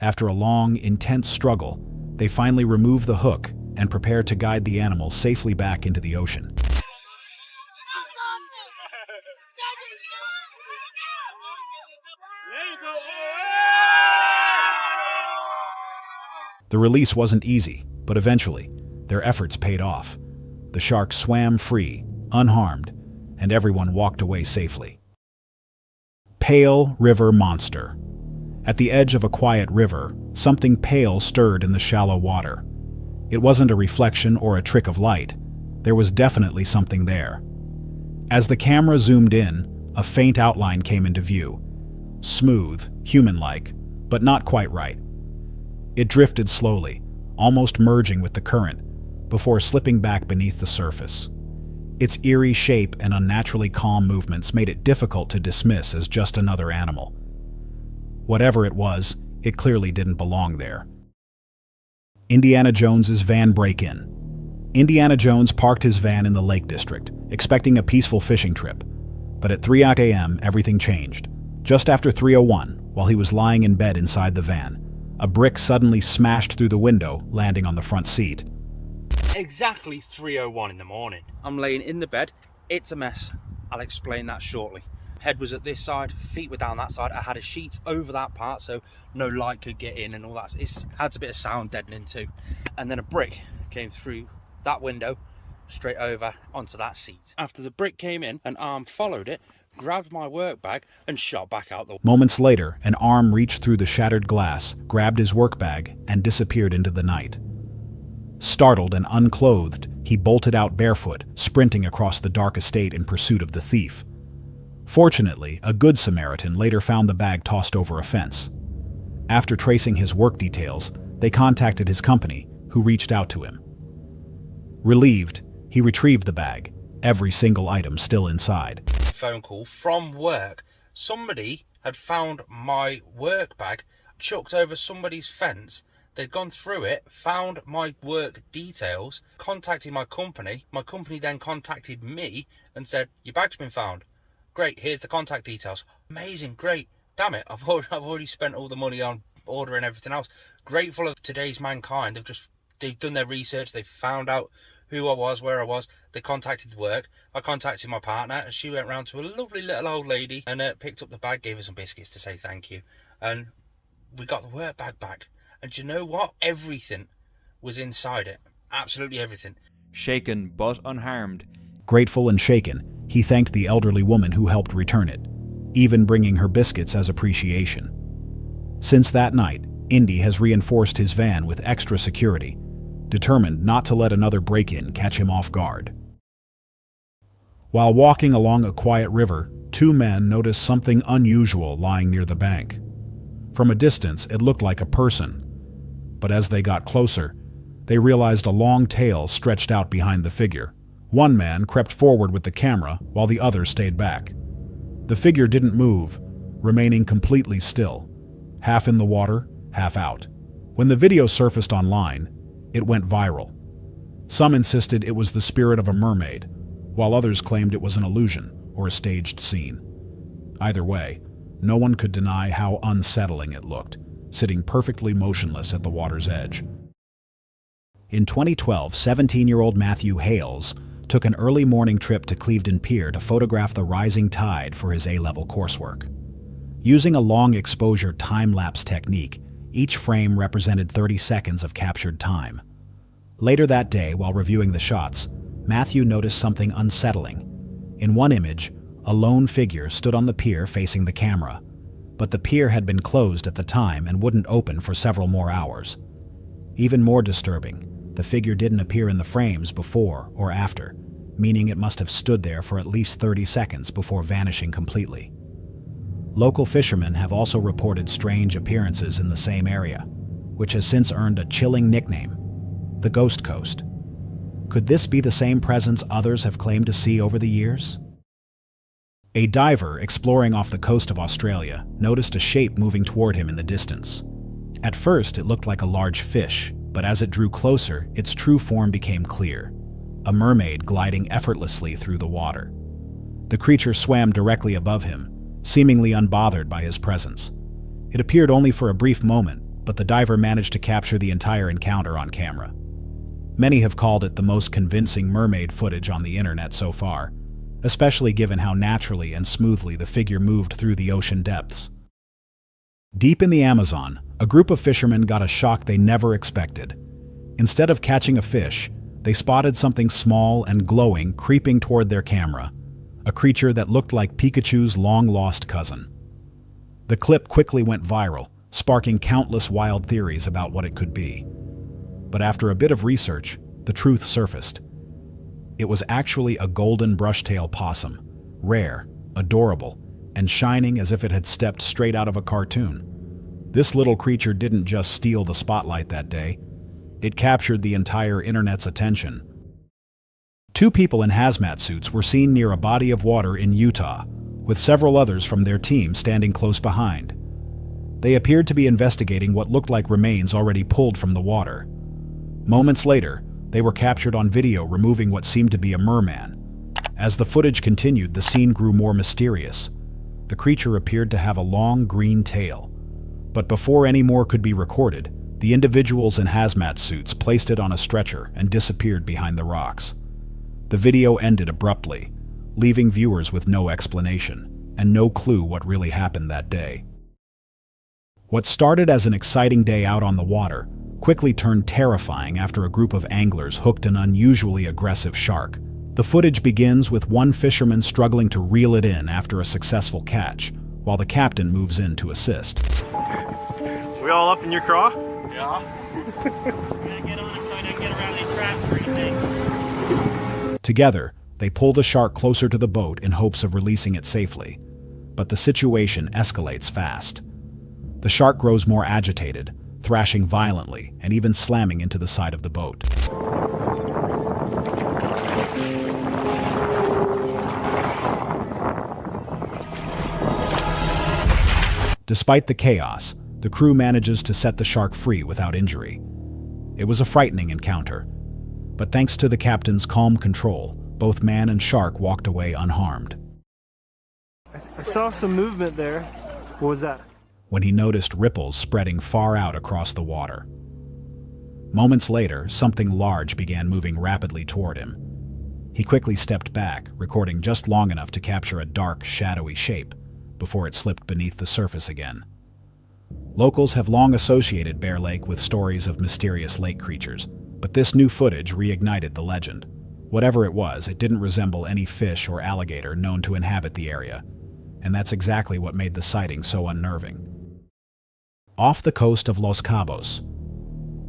After a long, intense struggle, they finally remove the hook and prepare to guide the animal safely back into the ocean. The release wasn't easy, but eventually, their efforts paid off. The shark swam free, unharmed, and everyone walked away safely. Pale River Monster. At the edge of a quiet river, something pale stirred in the shallow water. It wasn't a reflection or a trick of light. There was definitely something there. As the camera zoomed in, a faint outline came into view. Smooth, human-like, but not quite right. It drifted slowly, almost merging with the current, before slipping back beneath the surface. Its eerie shape and unnaturally calm movements made it difficult to dismiss as just another animal. Whatever it was, it clearly didn't belong there. Indiana Jones's van break-in. Indiana Jones parked his van in the Lake District, expecting a peaceful fishing trip. But at 3 a.m., everything changed. Just after 3:01, while he was lying in bed inside the van, a brick suddenly smashed through the window, landing on the front seat. Exactly 3:01 in the morning. I'm laying in the bed. It's a mess. I'll explain that shortly. Head was at this side, feet were down that side. I had a sheet over that part so no light could get in and all that. It adds a bit of sound deadening too. And then a brick came through that window straight over onto that seat. After the brick came in, an arm followed it, grabbed my work bag and shot back out the window. Moments later, an arm reached through the shattered glass, grabbed his work bag, and disappeared into the night. Startled and unclothed, he bolted out barefoot, sprinting across the dark estate in pursuit of the thief. Fortunately, a good Samaritan later found the bag tossed over a fence. After tracing his work details, they contacted his company, who reached out to him. Relieved, he retrieved the bag, every single item still inside. Phone call from work. Somebody had found my work bag chucked over somebody's fence. They'd gone through it, found my work details, contacted my company. My company then contacted me and said, your bag's been found. Great, here's the contact details. Amazing, great. Damn it, I've already spent all the money on ordering everything else. Grateful of today's mankind. They've done their research. They've found out who I was, where I was. They contacted work. I contacted my partner and she went round to a lovely little old lady and picked up the bag, gave her some biscuits to say thank you. And we got the work bag back. And do you know what? Everything was inside it. Absolutely everything. Shaken but unharmed. Grateful and shaken, he thanked the elderly woman who helped return it, even bringing her biscuits as appreciation. Since that night, Indy has reinforced his van with extra security, determined not to let another break-in catch him off guard. While walking along a quiet river, 2 men noticed something unusual lying near the bank. From a distance, it looked like a person, but as they got closer, they realized a long tail stretched out behind the figure. One man crept forward with the camera while the other stayed back. The figure didn't move, remaining completely still, half in the water, half out. When the video surfaced online, it went viral. Some insisted it was the spirit of a mermaid, while others claimed it was an illusion or a staged scene. Either way, no one could deny how unsettling it looked, sitting perfectly motionless at the water's edge. In 2012, 17-year-old Matthew Hales took an early morning trip to Clevedon Pier to photograph the rising tide for his A-level coursework. Using a long exposure time-lapse technique, each frame represented 30 seconds of captured time. Later that day, while reviewing the shots, Matthew noticed something unsettling. In one image, a lone figure stood on the pier facing the camera, but the pier had been closed at the time and wouldn't open for several more hours. Even more disturbing, the figure didn't appear in the frames before or after, meaning it must have stood there for at least 30 seconds before vanishing completely. Local fishermen have also reported strange appearances in the same area, which has since earned a chilling nickname, the Ghost Coast. Could this be the same presence others have claimed to see over the years? A diver exploring off the coast of Australia noticed a shape moving toward him in the distance. At first, it looked like a large fish, but as it drew closer, its true form became clear, a mermaid gliding effortlessly through the water. The creature swam directly above him, seemingly unbothered by his presence. It appeared only for a brief moment, but the diver managed to capture the entire encounter on camera. Many have called it the most convincing mermaid footage on the internet so far, especially given how naturally and smoothly the figure moved through the ocean depths. Deep in the Amazon, a group of fishermen got a shock they never expected. Instead of catching a fish, they spotted something small and glowing creeping toward their camera, a creature that looked like Pikachu's long-lost cousin. The clip quickly went viral, sparking countless wild theories about what it could be. But after a bit of research, the truth surfaced. It was actually a golden brushtail possum, rare, adorable, and shining as if it had stepped straight out of a cartoon. This little creature didn't just steal the spotlight that day, it captured the entire internet's attention. Two people in hazmat suits were seen near a body of water in Utah, with several others from their team standing close behind. They appeared to be investigating what looked like remains already pulled from the water. Moments later, they were captured on video removing what seemed to be a merman. As the footage continued, the scene grew more mysterious. The creature appeared to have a long green tail. But before any more could be recorded, the individuals in hazmat suits placed it on a stretcher and disappeared behind the rocks. The video ended abruptly, leaving viewers with no explanation and no clue what really happened that day. What started as an exciting day out on the water quickly turned terrifying after a group of anglers hooked an unusually aggressive shark. The footage begins with one fisherman struggling to reel it in after a successful catch, while the captain moves in to assist. We all up in your craw? Yeah. Gotta get on it so I don't get around these traps or anything. Together, they pull the shark closer to the boat in hopes of releasing it safely. But the situation escalates fast. The shark grows more agitated, thrashing violently and even slamming into the side of the boat. Despite the chaos, the crew manages to set the shark free without injury. It was a frightening encounter, but thanks to the captain's calm control, both man and shark walked away unharmed. I saw some movement there. What was that? When he noticed ripples spreading far out across the water. Moments later, something large began moving rapidly toward him. He quickly stepped back, recording just long enough to capture a dark, shadowy shape before it slipped beneath the surface again. Locals have long associated Bear Lake with stories of mysterious lake creatures, but this new footage reignited the legend. Whatever it was, it didn't resemble any fish or alligator known to inhabit the area, and that's exactly what made the sighting so unnerving. Off the coast of Los Cabos.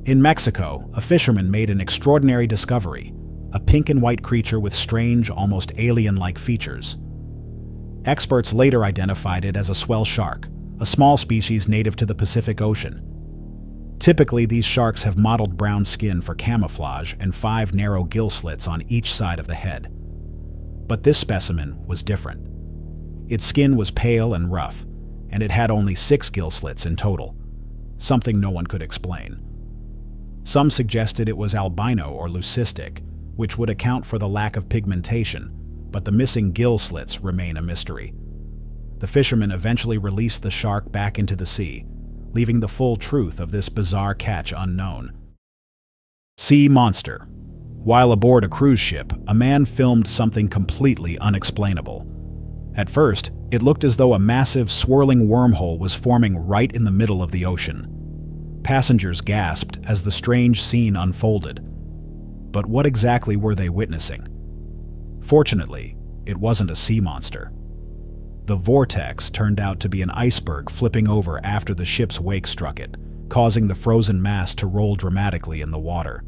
In Mexico, a fisherman made an extraordinary discovery, a pink and white creature with strange, almost alien-like features. Experts later identified it as a swell shark, a small species native to the Pacific Ocean. Typically, these sharks have mottled brown skin for camouflage and 5 narrow gill slits on each side of the head. But this specimen was different. Its skin was pale and rough, and it had only 6 gill slits in total, something no one could explain. Some suggested it was albino or leucistic, which would account for the lack of pigmentation, but the missing gill slits remain a mystery. The fishermen eventually released the shark back into the sea, leaving the full truth of this bizarre catch unknown. Sea monster. While aboard a cruise ship, a man filmed something completely unexplainable. At first, it looked as though a massive, swirling wormhole was forming right in the middle of the ocean. Passengers gasped as the strange scene unfolded. But what exactly were they witnessing? Fortunately, it wasn't a sea monster. The vortex turned out to be an iceberg flipping over after the ship's wake struck it, causing the frozen mass to roll dramatically in the water.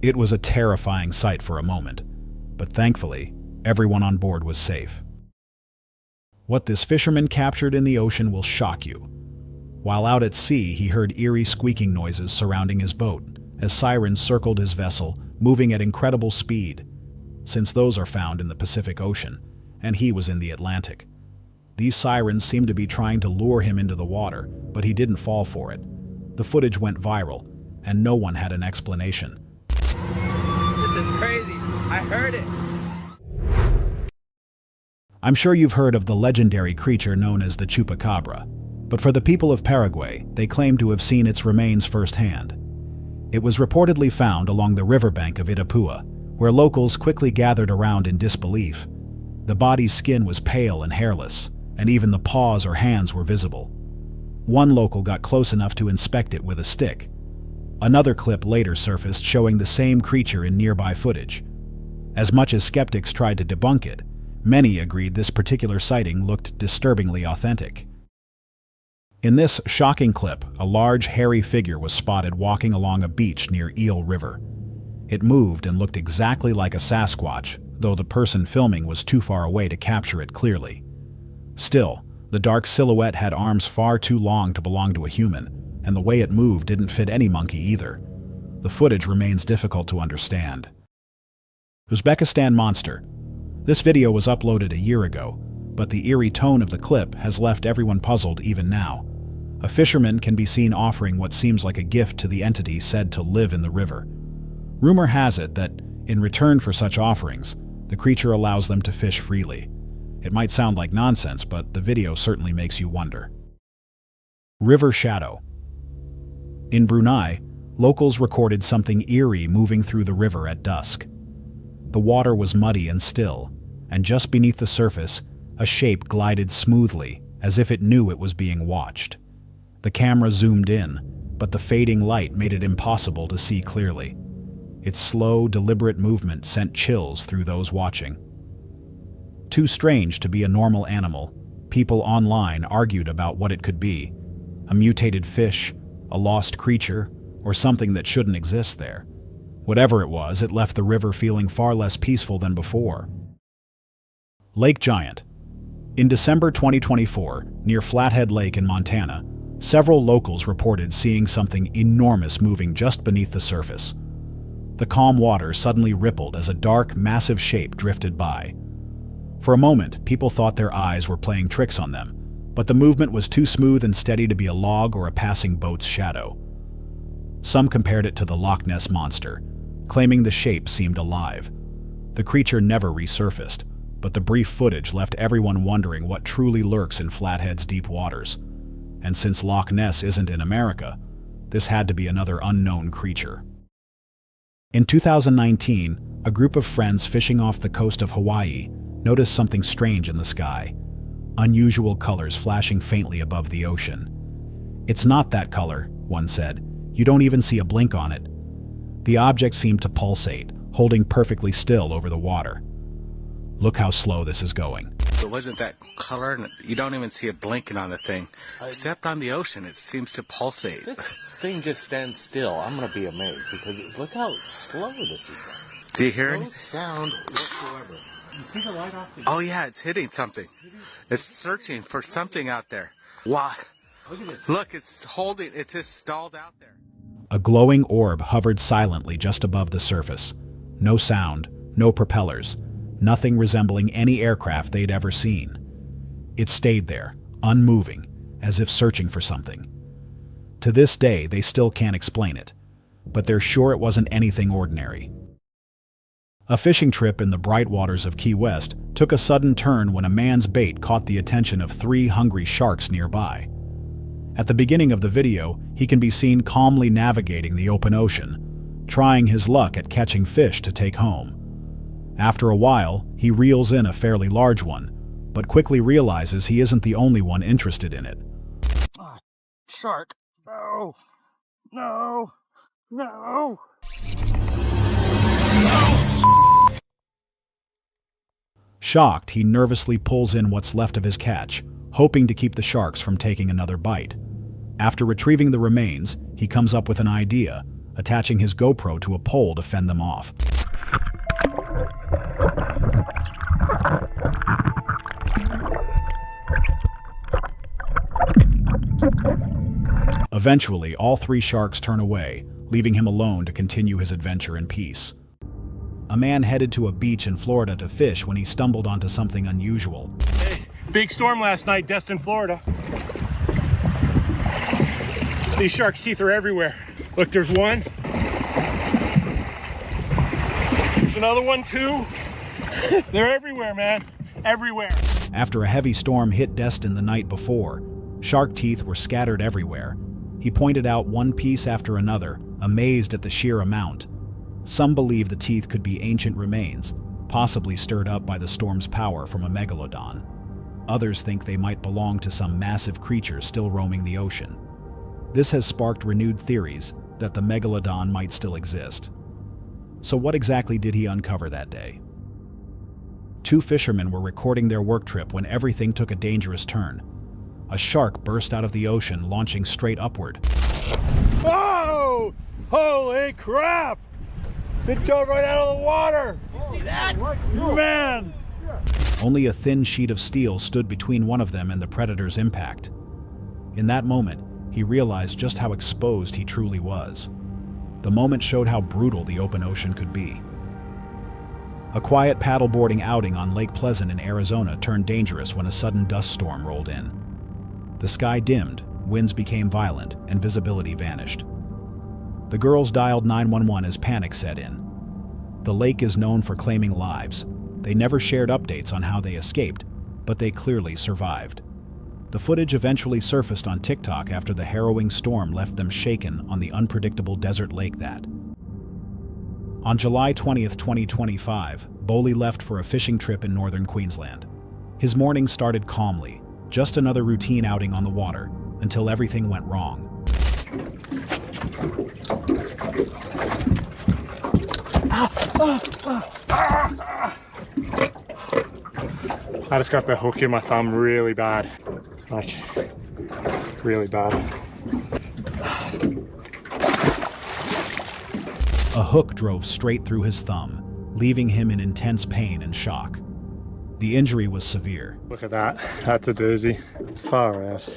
It was a terrifying sight for a moment, but thankfully, everyone on board was safe. What this fisherman captured in the ocean will shock you. While out at sea, he heard eerie squeaking noises surrounding his boat, as sirens circled his vessel, moving at incredible speed, since those are found in the Pacific Ocean, and he was in the Atlantic. These sirens seemed to be trying to lure him into the water, but he didn't fall for it. The footage went viral, and no one had an explanation. This is crazy. I heard it. I'm sure you've heard of the legendary creature known as the chupacabra, but for the people of Paraguay, they claim to have seen its remains firsthand. It was reportedly found along the riverbank of Itapúa, where locals quickly gathered around in disbelief. The body's skin was pale and hairless, and even the paws or hands were visible. One local got close enough to inspect it with a stick. Another clip later surfaced showing the same creature in nearby footage. As much as skeptics tried to debunk it, many agreed this particular sighting looked disturbingly authentic. In this shocking clip, a large, hairy figure was spotted walking along a beach near Eel River. It moved and looked exactly like a Sasquatch, though the person filming was too far away to capture it clearly. Still, the dark silhouette had arms far too long to belong to a human, and the way it moved didn't fit any monkey either. The footage remains difficult to understand. Uzbekistan monster. This video was uploaded a year ago, but the eerie tone of the clip has left everyone puzzled even now. A fisherman can be seen offering what seems like a gift to the entity said to live in the river. Rumor has it that, in return for such offerings, the creature allows them to fish freely. It might sound like nonsense, but the video certainly makes you wonder. River shadow. In Brunei, locals recorded something eerie moving through the river at dusk. The water was muddy and still, and just beneath the surface, a shape glided smoothly, as if it knew it was being watched. The camera zoomed in, but the fading light made it impossible to see clearly. Its slow, deliberate movement sent chills through those watching. Too strange to be a normal animal, people online argued about what it could be: a mutated fish, a lost creature, or something that shouldn't exist there. Whatever it was, it left the river feeling far less peaceful than before. Lake Giant. In December 2024, near Flathead Lake in Montana, several locals reported seeing something enormous moving just beneath the surface. The calm water suddenly rippled as a dark, massive shape drifted by. For a moment, people thought their eyes were playing tricks on them, but the movement was too smooth and steady to be a log or a passing boat's shadow. Some compared it to the Loch Ness Monster, claiming the shape seemed alive. The creature never resurfaced, but the brief footage left everyone wondering what truly lurks in Flathead's deep waters. And since Loch Ness isn't in America, this had to be another unknown creature. In 2019, a group of friends fishing off the coast of Hawaii noticed something strange in the sky. Unusual colors flashing faintly above the ocean. "It's not that color," one said. "You don't even see a blink on it." The object seemed to pulsate, holding perfectly still over the water. "Look how slow this is going." It wasn't that color, and you don't even see it blinking on the thing. Except on the ocean, it seems to pulsate. This thing just stands still. I'm going to be amazed because look how slow this is going. Do you hear it? No sound whatsoever. You see the light off the... Oh yeah, it's hitting something. It's searching for something out there. Wow. Look at this. Look, it's just stalled out there. A glowing orb hovered silently just above the surface. No sound, no propellers, nothing resembling any aircraft they'd ever seen. It stayed there, unmoving, as if searching for something. To this day, they still can't explain it, but they're sure it wasn't anything ordinary. A fishing trip in the bright waters of Key West took a sudden turn when a man's bait caught the attention of 3 hungry sharks nearby. At the beginning of the video, he can be seen calmly navigating the open ocean, trying his luck at catching fish to take home. After a while, he reels in a fairly large one, but quickly realizes he isn't the only one interested in it. Shark. No. No. No. Shocked, he nervously pulls in what's left of his catch, hoping to keep the sharks from taking another bite. After retrieving the remains, he comes up with an idea, attaching his GoPro to a pole to fend them off. Eventually, all 3 sharks turn away, leaving him alone to continue his adventure in peace. A man headed to a beach in Florida to fish when he stumbled onto something unusual. Hey, big storm last night, Destin, Florida. These sharks' teeth are everywhere. Look, there's one. There's another one too. They're everywhere, man. Everywhere. After a heavy storm hit Destin the night before, shark teeth were scattered everywhere. He pointed out one piece after another, amazed at the sheer amount. Some believe the teeth could be ancient remains, possibly stirred up by the storm's power from a megalodon. Others think they might belong to some massive creature still roaming the ocean. This has sparked renewed theories that the megalodon might still exist. So what exactly did he uncover that day? 2 fishermen were recording their work trip when everything took a dangerous turn. A shark burst out of the ocean, launching straight upward. Whoa! Holy crap! It dove right out of the water! You see that? Man! Only a thin sheet of steel stood between one of them and the predator's impact. In that moment, he realized just how exposed he truly was. The moment showed how brutal the open ocean could be. A quiet paddleboarding outing on Lake Pleasant in Arizona turned dangerous when a sudden dust storm rolled in. The sky dimmed, winds became violent, and visibility vanished. The girls dialed 911 as panic set in. The lake is known for claiming lives. They never shared updates on how they escaped, but they clearly survived. The footage eventually surfaced on TikTok after the harrowing storm left them shaken on the unpredictable desert lake that. On July 20th, 2025, Bowley left for a fishing trip in northern Queensland. His morning started calmly, just another routine outing on the water, until everything went wrong. I just got the hook in my thumb really bad. Like, really bad. A hook drove straight through his thumb, leaving him in intense pain and shock. The injury was severe. Look at that. That's a doozy. Far out.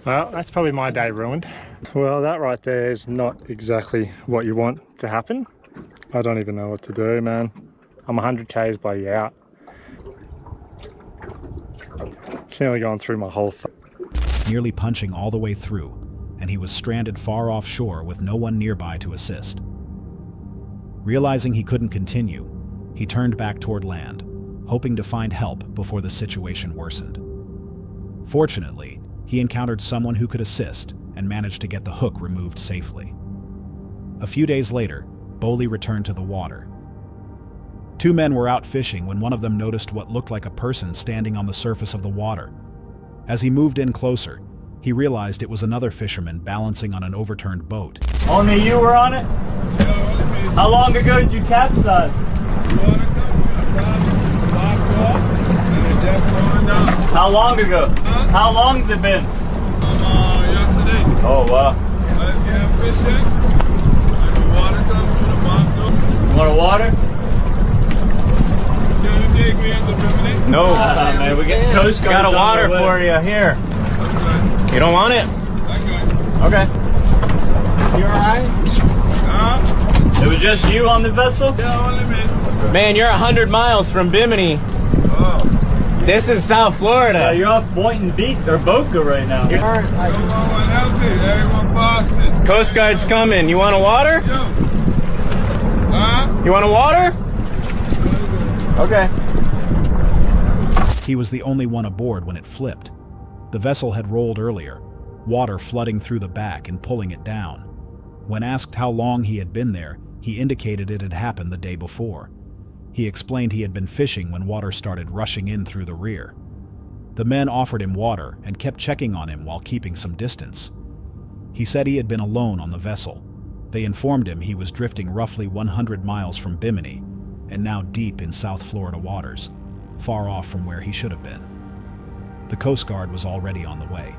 Well, that's probably my day ruined. Well, that right there is not exactly what you want to happen. I don't even know what to do, man. I'm 100 k's by you out. It's nearly gone through my whole thumb. Nearly punching all the way through, and he was stranded far offshore with no one nearby to assist. Realizing he couldn't continue, he turned back toward land, hoping to find help before the situation worsened. Fortunately, he encountered someone who could assist and managed to get the hook removed safely. A few days later, Bowley returned to the water. 2 men were out fishing when one of them noticed what looked like a person standing on the surface of the water. As he moved in closer, he realized it was another fisherman balancing on an overturned boat. Only you were on it? How long ago did you capsize? How long ago? How long's it been? Yesterday. Oh wow. I was getting fishing, and the water comes to the bottom. Want a water? Can you take me into Bimini? No, man. We get Coast Guard. Got a water for you here. Okay. You don't want it? Okay. You alright? It was just you on the vessel? Yeah, only me. Man, you're 100 miles from Bimini. Oh. This is South Florida. You're off Boynton Beach or Boca right now. Everyone healthy. Everyone fasting. Coast Guard's coming. You want a water? You want a water? Okay. He was the only one aboard when it flipped. The vessel had rolled earlier, water flooding through the back and pulling it down. When asked how long he had been there, he indicated it had happened the day before. He explained he had been fishing when water started rushing in through the rear. The men offered him water and kept checking on him while keeping some distance. He said he had been alone on the vessel. They informed him he was drifting roughly 100 miles from Bimini and now deep in South Florida waters, far off from where he should have been. The Coast Guard was already on the way.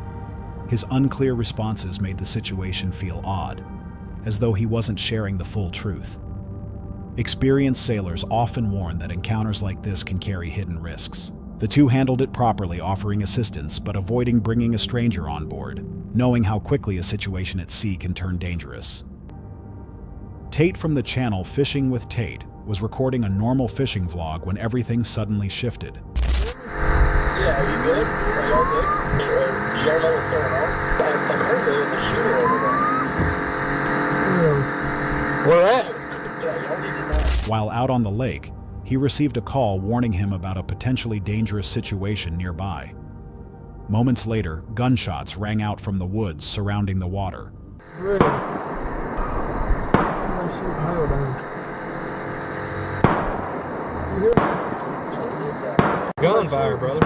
His unclear responses made the situation feel odd, as though he wasn't sharing the full truth. Experienced sailors often warn that encounters like this can carry hidden risks. The two handled it properly, offering assistance but avoiding bringing a stranger on board, knowing how quickly a situation at sea can turn dangerous. Tate from the channel Fishing with Tate was recording a normal fishing vlog when everything suddenly shifted. Yeah, are you good? Are y'all good? Do y'all know what's going on? I heard there was a shooter over there. Where at? Yeah, y'all need to know. While out on the lake, he received a call warning him about a potentially dangerous situation nearby. Moments later, gunshots rang out from the woods surrounding the water. Gunfire, brother.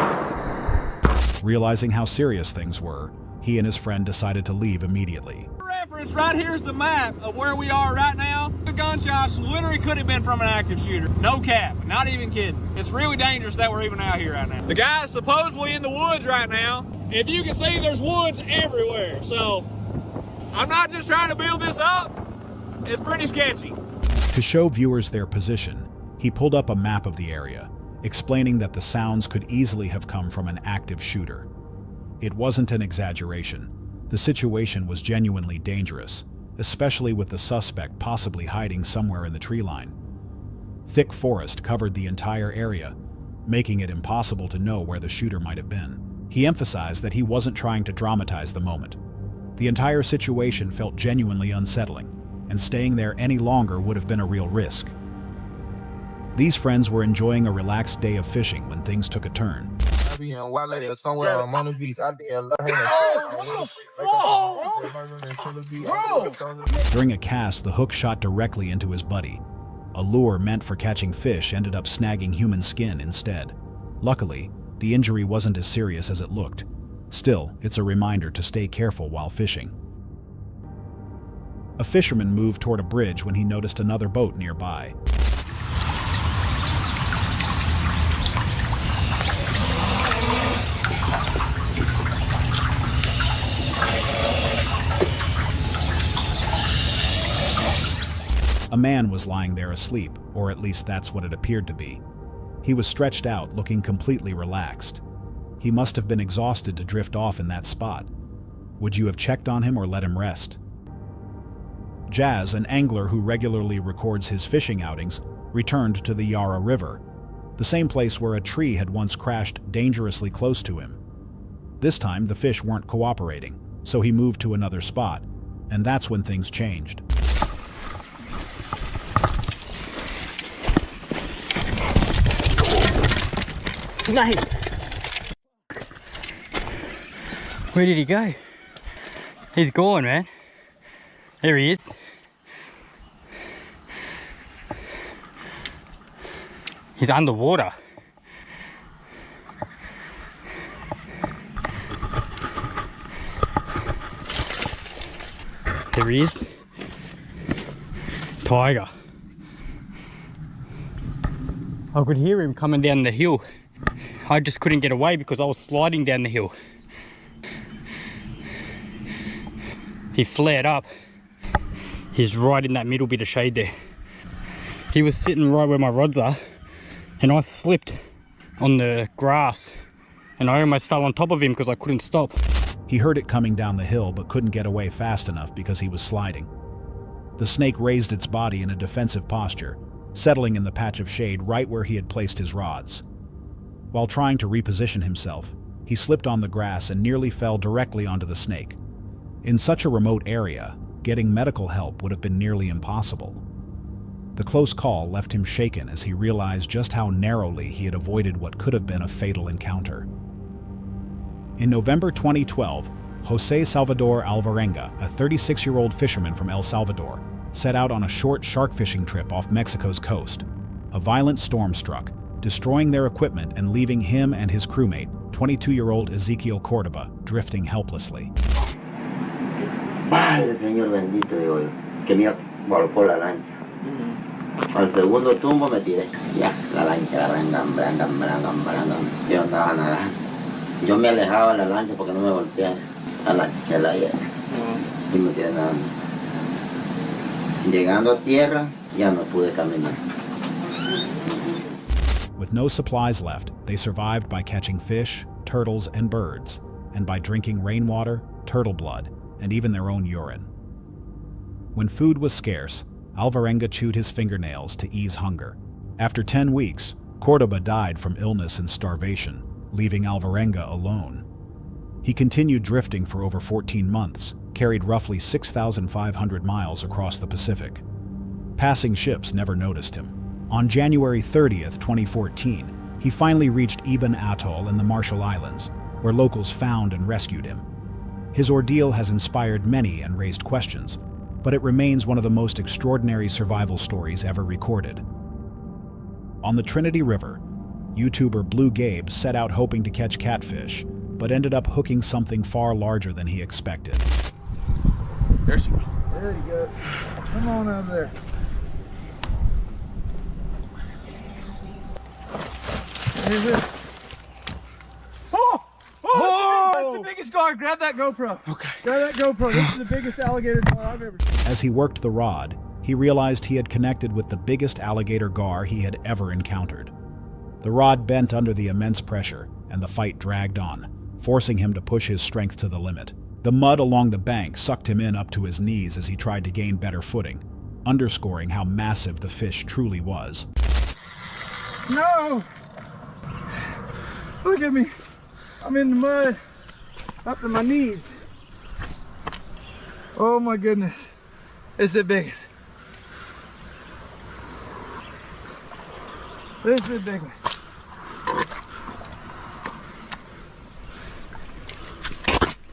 Realizing how serious things were, he and his friend decided to leave immediately. Reference, right here's the map of where we are right now. The gunshots literally could have been from an active shooter. No cap, not even kidding. It's really dangerous that we're even out here right now. The guy's supposedly in the woods right now. If you can see, there's woods everywhere. So, I'm not just trying to build this up. It's pretty sketchy. To show viewers their position, he pulled up a map of the area, explaining that the sounds could easily have come from an active shooter. It wasn't an exaggeration. The situation was genuinely dangerous, especially with the suspect possibly hiding somewhere in the tree line. Thick forest covered the entire area, making it impossible to know where the shooter might have been. He emphasized that he wasn't trying to dramatize the moment. The entire situation felt genuinely unsettling, and staying there any longer would have been a real risk. These friends were enjoying a relaxed day of fishing when things took a turn. Somewhere on the beach. During a cast, the hook shot directly into his buddy. A lure meant for catching fish ended up snagging human skin instead. Luckily, the injury wasn't as serious as it looked. Still, it's a reminder to stay careful while fishing. A fisherman moved toward a bridge when he noticed another boat nearby. A man was lying there asleep, or at least that's what it appeared to be. He was stretched out, looking completely relaxed. He must have been exhausted to drift off in that spot. Would you have checked on him or let him rest? Jazz, an angler who regularly records his fishing outings, returned to the Yarra River, the same place where a tree had once crashed dangerously close to him. This time, the fish weren't cooperating, so he moved to another spot, and that's when things changed. Nice. Where did he go? He's gone, man. There he is. He's underwater. There he is. Tiger. I could hear him coming down the hill. I just couldn't get away because I was sliding down the hill. He flared up. He's right in that middle bit of shade there. He was sitting right where my rods are, and I slipped on the grass and I almost fell on top of him because I couldn't stop. He heard it coming down the hill but couldn't get away fast enough because he was sliding. The snake raised its body in a defensive posture, settling in the patch of shade right where he had placed his rods. While trying to reposition himself, he slipped on the grass and nearly fell directly onto the snake. In such a remote area, getting medical help would have been nearly impossible. The close call left him shaken as he realized just how narrowly he had avoided what could have been a fatal encounter. In November 2012, Jose Salvador Alvarenga, a 36-year-old fisherman from El Salvador, set out on a short shark fishing trip off Mexico's coast. a violent storm struck, destroying their equipment and leaving him and his crewmate, 22-year-old Ezequiel Cordoba, drifting helplessly. Padre, Señor bendito, digo yo, que me volcó la lancha. Al segundo tumbo me tiré. Ya, la lancha, yo andaba nadando. Yo me alejaba de la lancha porque no me golpeara. La lancha la hiera. Y me tiré nadando. Llegando a tierra, ya no pude caminar. With no supplies left, they survived by catching fish, turtles, and birds, and by drinking rainwater, turtle blood, and even their own urine. When food was scarce, Alvarenga chewed his fingernails to ease hunger. After 10 weeks, Cordoba died from illness and starvation, leaving Alvarenga alone. He continued drifting for over 14 months, carried roughly 6,500 miles across the Pacific. Passing ships never noticed him. On January 30th, 2014, he finally reached Ibon Atoll in the Marshall Islands, where locals found and rescued him. His ordeal has inspired many and raised questions, but it remains one of the most extraordinary survival stories ever recorded. On the Trinity River, YouTuber Blue Gabe set out hoping to catch catfish, but ended up hooking something far larger than he expected. There she goes. There you go. Come on over there. Oh! That's the biggest gar. Grab that GoPro. Okay. Grab that GoPro. This is the biggest alligator gar I've ever seen. As he worked the rod, he realized he had connected with the biggest alligator gar he had ever encountered. The rod bent under the immense pressure, and the fight dragged on, forcing him to push his strength to the limit. The mud along the bank sucked him in up to his knees as he tried to gain better footing, underscoring how massive the fish truly was. No! Look at me. I'm in the mud up to my knees. Oh my goodness. It's a big one. This is a big one.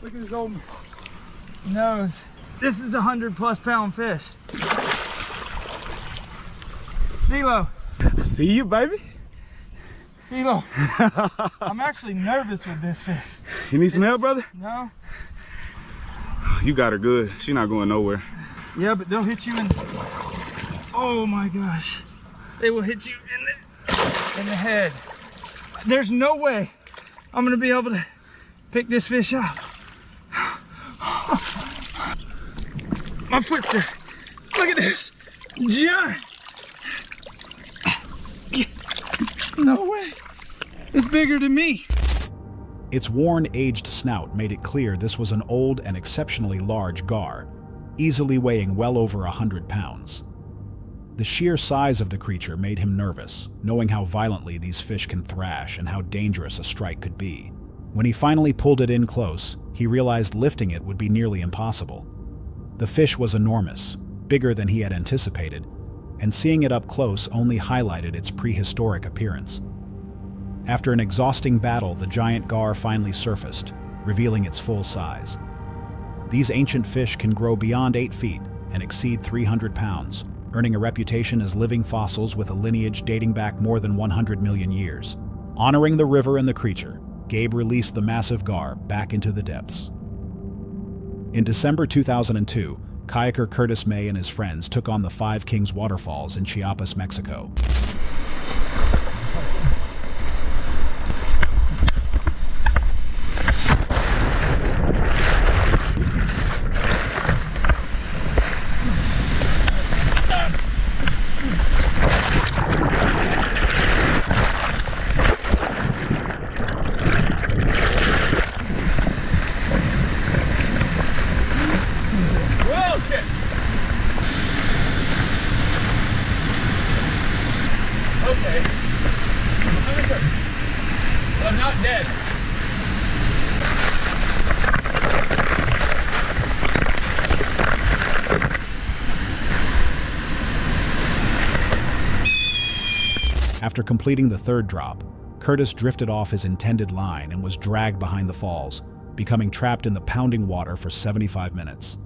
Look at his old nose. This is a 100+ pound fish. CeeLo. I see you, baby. CeeLo. I'm actually nervous with this fish. You need some help, brother? No. You got her good. She's not going nowhere. Yeah, but they'll hit you in. Oh my gosh. They will hit you in the head. There's no way I'm gonna be able to pick this fish up. My foot's there. Look at this. Giant. No way. It's bigger than me. Its worn, aged snout made it clear this was an old and exceptionally large gar, easily weighing well over 100 pounds. The sheer size of the creature made him nervous, knowing how violently these fish can thrash and how dangerous a strike could be. When he finally pulled it in close, he realized lifting it would be nearly impossible. The fish was enormous, bigger than he had anticipated, and seeing it up close only highlighted its prehistoric appearance. After an exhausting battle, the giant gar finally surfaced, revealing its full size. These ancient fish can grow beyond 8 feet and exceed 300 pounds, earning a reputation as living fossils with a lineage dating back more than 100 million years. Honoring the river and the creature, Gabe released the massive gar back into the depths. In December 2002, kayaker Curtis May and his friends took on the Five Kings waterfalls in Chiapas, Mexico. Okay. I'm hurt. But I'm not dead. After completing the third drop, Curtis drifted off his intended line and was dragged behind the falls, becoming trapped in the pounding water for 75 minutes.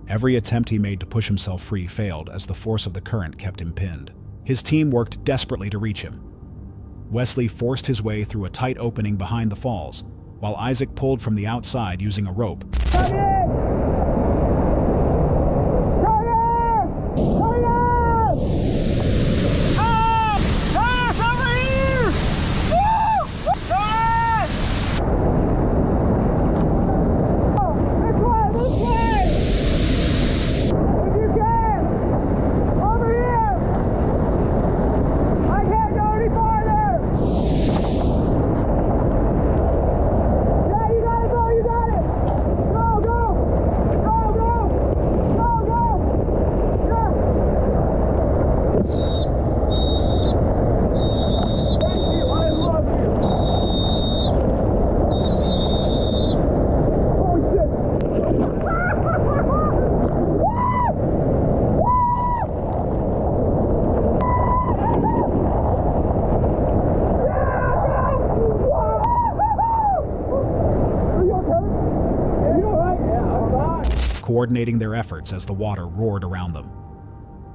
Every attempt he made to push himself free failed as the force of the current kept him pinned. His team worked desperately to reach him. Wesley forced his way through a tight opening behind the falls, while Isaac pulled from the outside using a rope. Coordinating their efforts as the water roared around them.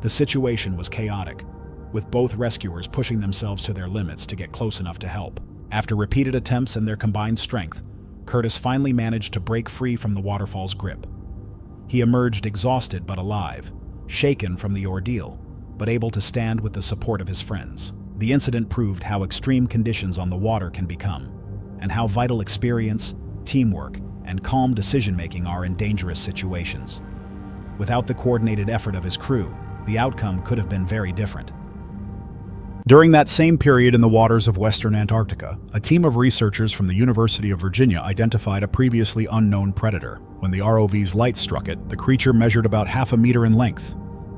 The situation was chaotic, with both rescuers pushing themselves to their limits to get close enough to help. After repeated attempts and their combined strength, Curtis finally managed to break free from the waterfall's grip. He emerged exhausted but alive, shaken from the ordeal, but able to stand with the support of his friends. The incident proved how extreme conditions on the water can become, and how vital experience, teamwork, and calm decision-making are in dangerous situations. Without the coordinated effort of his crew, the outcome could have been very different. During that same period in the waters of Western Antarctica, a team of researchers from the University of Virginia identified a previously unknown predator. When the ROV's light struck it, the creature measured about half a meter in length,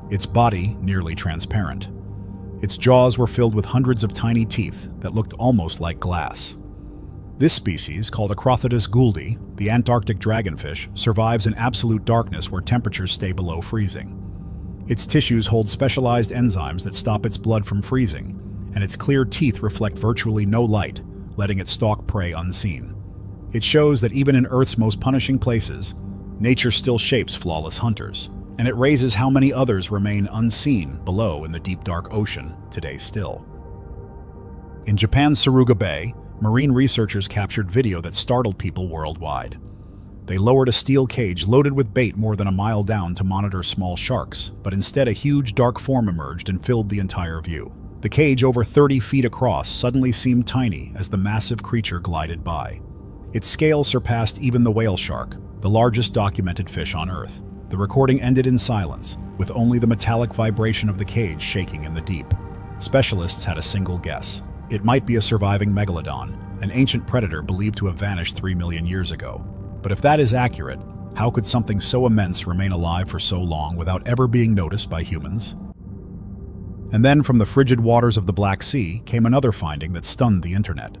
its body nearly transparent. Its jaws were filled with hundreds of tiny teeth that looked almost like glass. This species, called Acrothodus gouldi, the Antarctic dragonfish, survives in absolute darkness where temperatures stay below freezing. Its tissues hold specialized enzymes that stop its blood from freezing, and its clear teeth reflect virtually no light, letting it stalk prey unseen. It shows that even in Earth's most punishing places, nature still shapes flawless hunters, and it raises how many others remain unseen below in the deep dark ocean today still. In Japan's Suruga Bay, marine researchers captured video that startled people worldwide. They lowered a steel cage loaded with bait more than a mile down to monitor small sharks, but instead a huge dark form emerged and filled the entire view. The cage, over 30 feet across, suddenly seemed tiny as the massive creature glided by. Its scale surpassed even the whale shark, the largest documented fish on Earth. The recording ended in silence, with only the metallic vibration of the cage shaking in the deep. Specialists had a single guess. It might be a surviving megalodon, an ancient predator believed to have vanished 3 million years ago. But if that is accurate, how could something so immense remain alive for so long without ever being noticed by humans? And then from the frigid waters of the Black Sea came another finding that stunned the internet.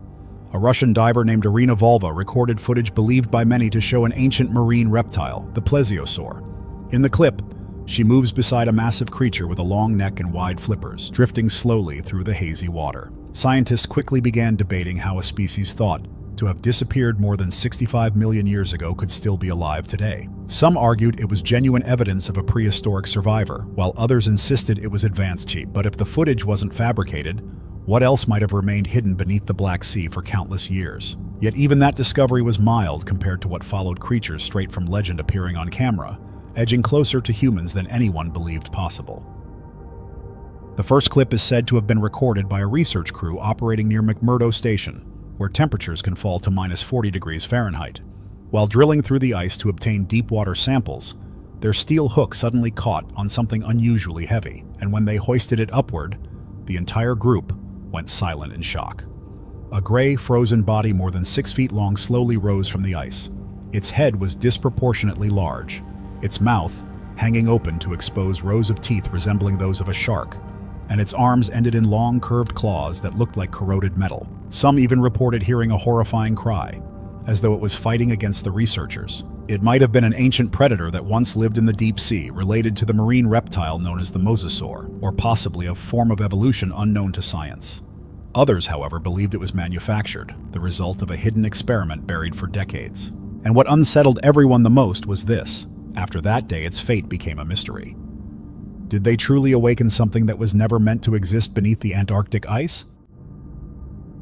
A Russian diver named Irina Volva recorded footage believed by many to show an ancient marine reptile, the plesiosaur. In the clip, she moves beside a massive creature with a long neck and wide flippers, drifting slowly through the hazy water. Scientists quickly began debating how a species thought to have disappeared more than 65 million years ago could still be alive today. Some argued it was genuine evidence of a prehistoric survivor, while others insisted it was advanced cheap. But if the footage wasn't fabricated, what else might have remained hidden beneath the Black Sea for countless years? Yet even that discovery was mild compared to what followed creatures straight from legend appearing on camera, edging closer to humans than anyone believed possible. The first clip is said to have been recorded by a research crew operating near McMurdo Station, where temperatures can fall to -40 degrees Fahrenheit. While drilling through the ice to obtain deep water samples, their steel hook suddenly caught on something unusually heavy, and when they hoisted it upward, the entire group went silent in shock. A gray, frozen body more than 6 feet long slowly rose from the ice. Its head was disproportionately large, its mouth hanging open to expose rows of teeth resembling those of a shark, and its arms ended in long, curved claws that looked like corroded metal. Some even reported hearing a horrifying cry, as though it was fighting against the researchers. It might have been an ancient predator that once lived in the deep sea, related to the marine reptile known as the mosasaur, or possibly a form of evolution unknown to science. Others, however, believed it was manufactured, the result of a hidden experiment buried for decades. And what unsettled everyone the most was this: after that day, its fate became a mystery. Did they truly awaken something that was never meant to exist beneath the Antarctic ice?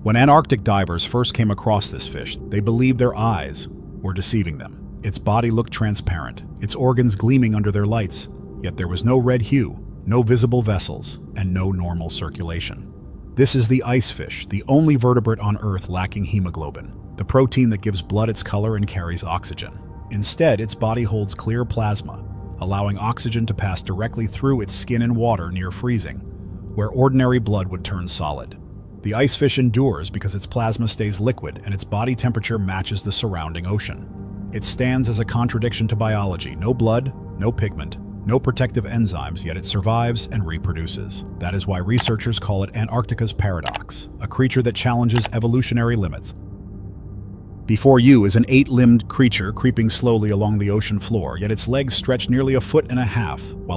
When Antarctic divers first came across this fish, they believed their eyes were deceiving them. Its body looked transparent, its organs gleaming under their lights, yet there was no red hue, no visible vessels, and no normal circulation. This is the ice fish, the only vertebrate on Earth lacking hemoglobin, the protein that gives blood its color and carries oxygen. Instead, its body holds clear plasma, allowing oxygen to pass directly through its skin and water near freezing, where ordinary blood would turn solid. The ice fish endures because its plasma stays liquid and its body temperature matches the surrounding ocean. It stands as a contradiction to biology: no blood, no pigment, no protective enzymes, yet it survives and reproduces. That is why researchers call it Antarctica's paradox, a creature that challenges evolutionary limits. Before you is an 8-limbed creature creeping slowly along the ocean floor, yet its legs stretch nearly 1.5 feet, while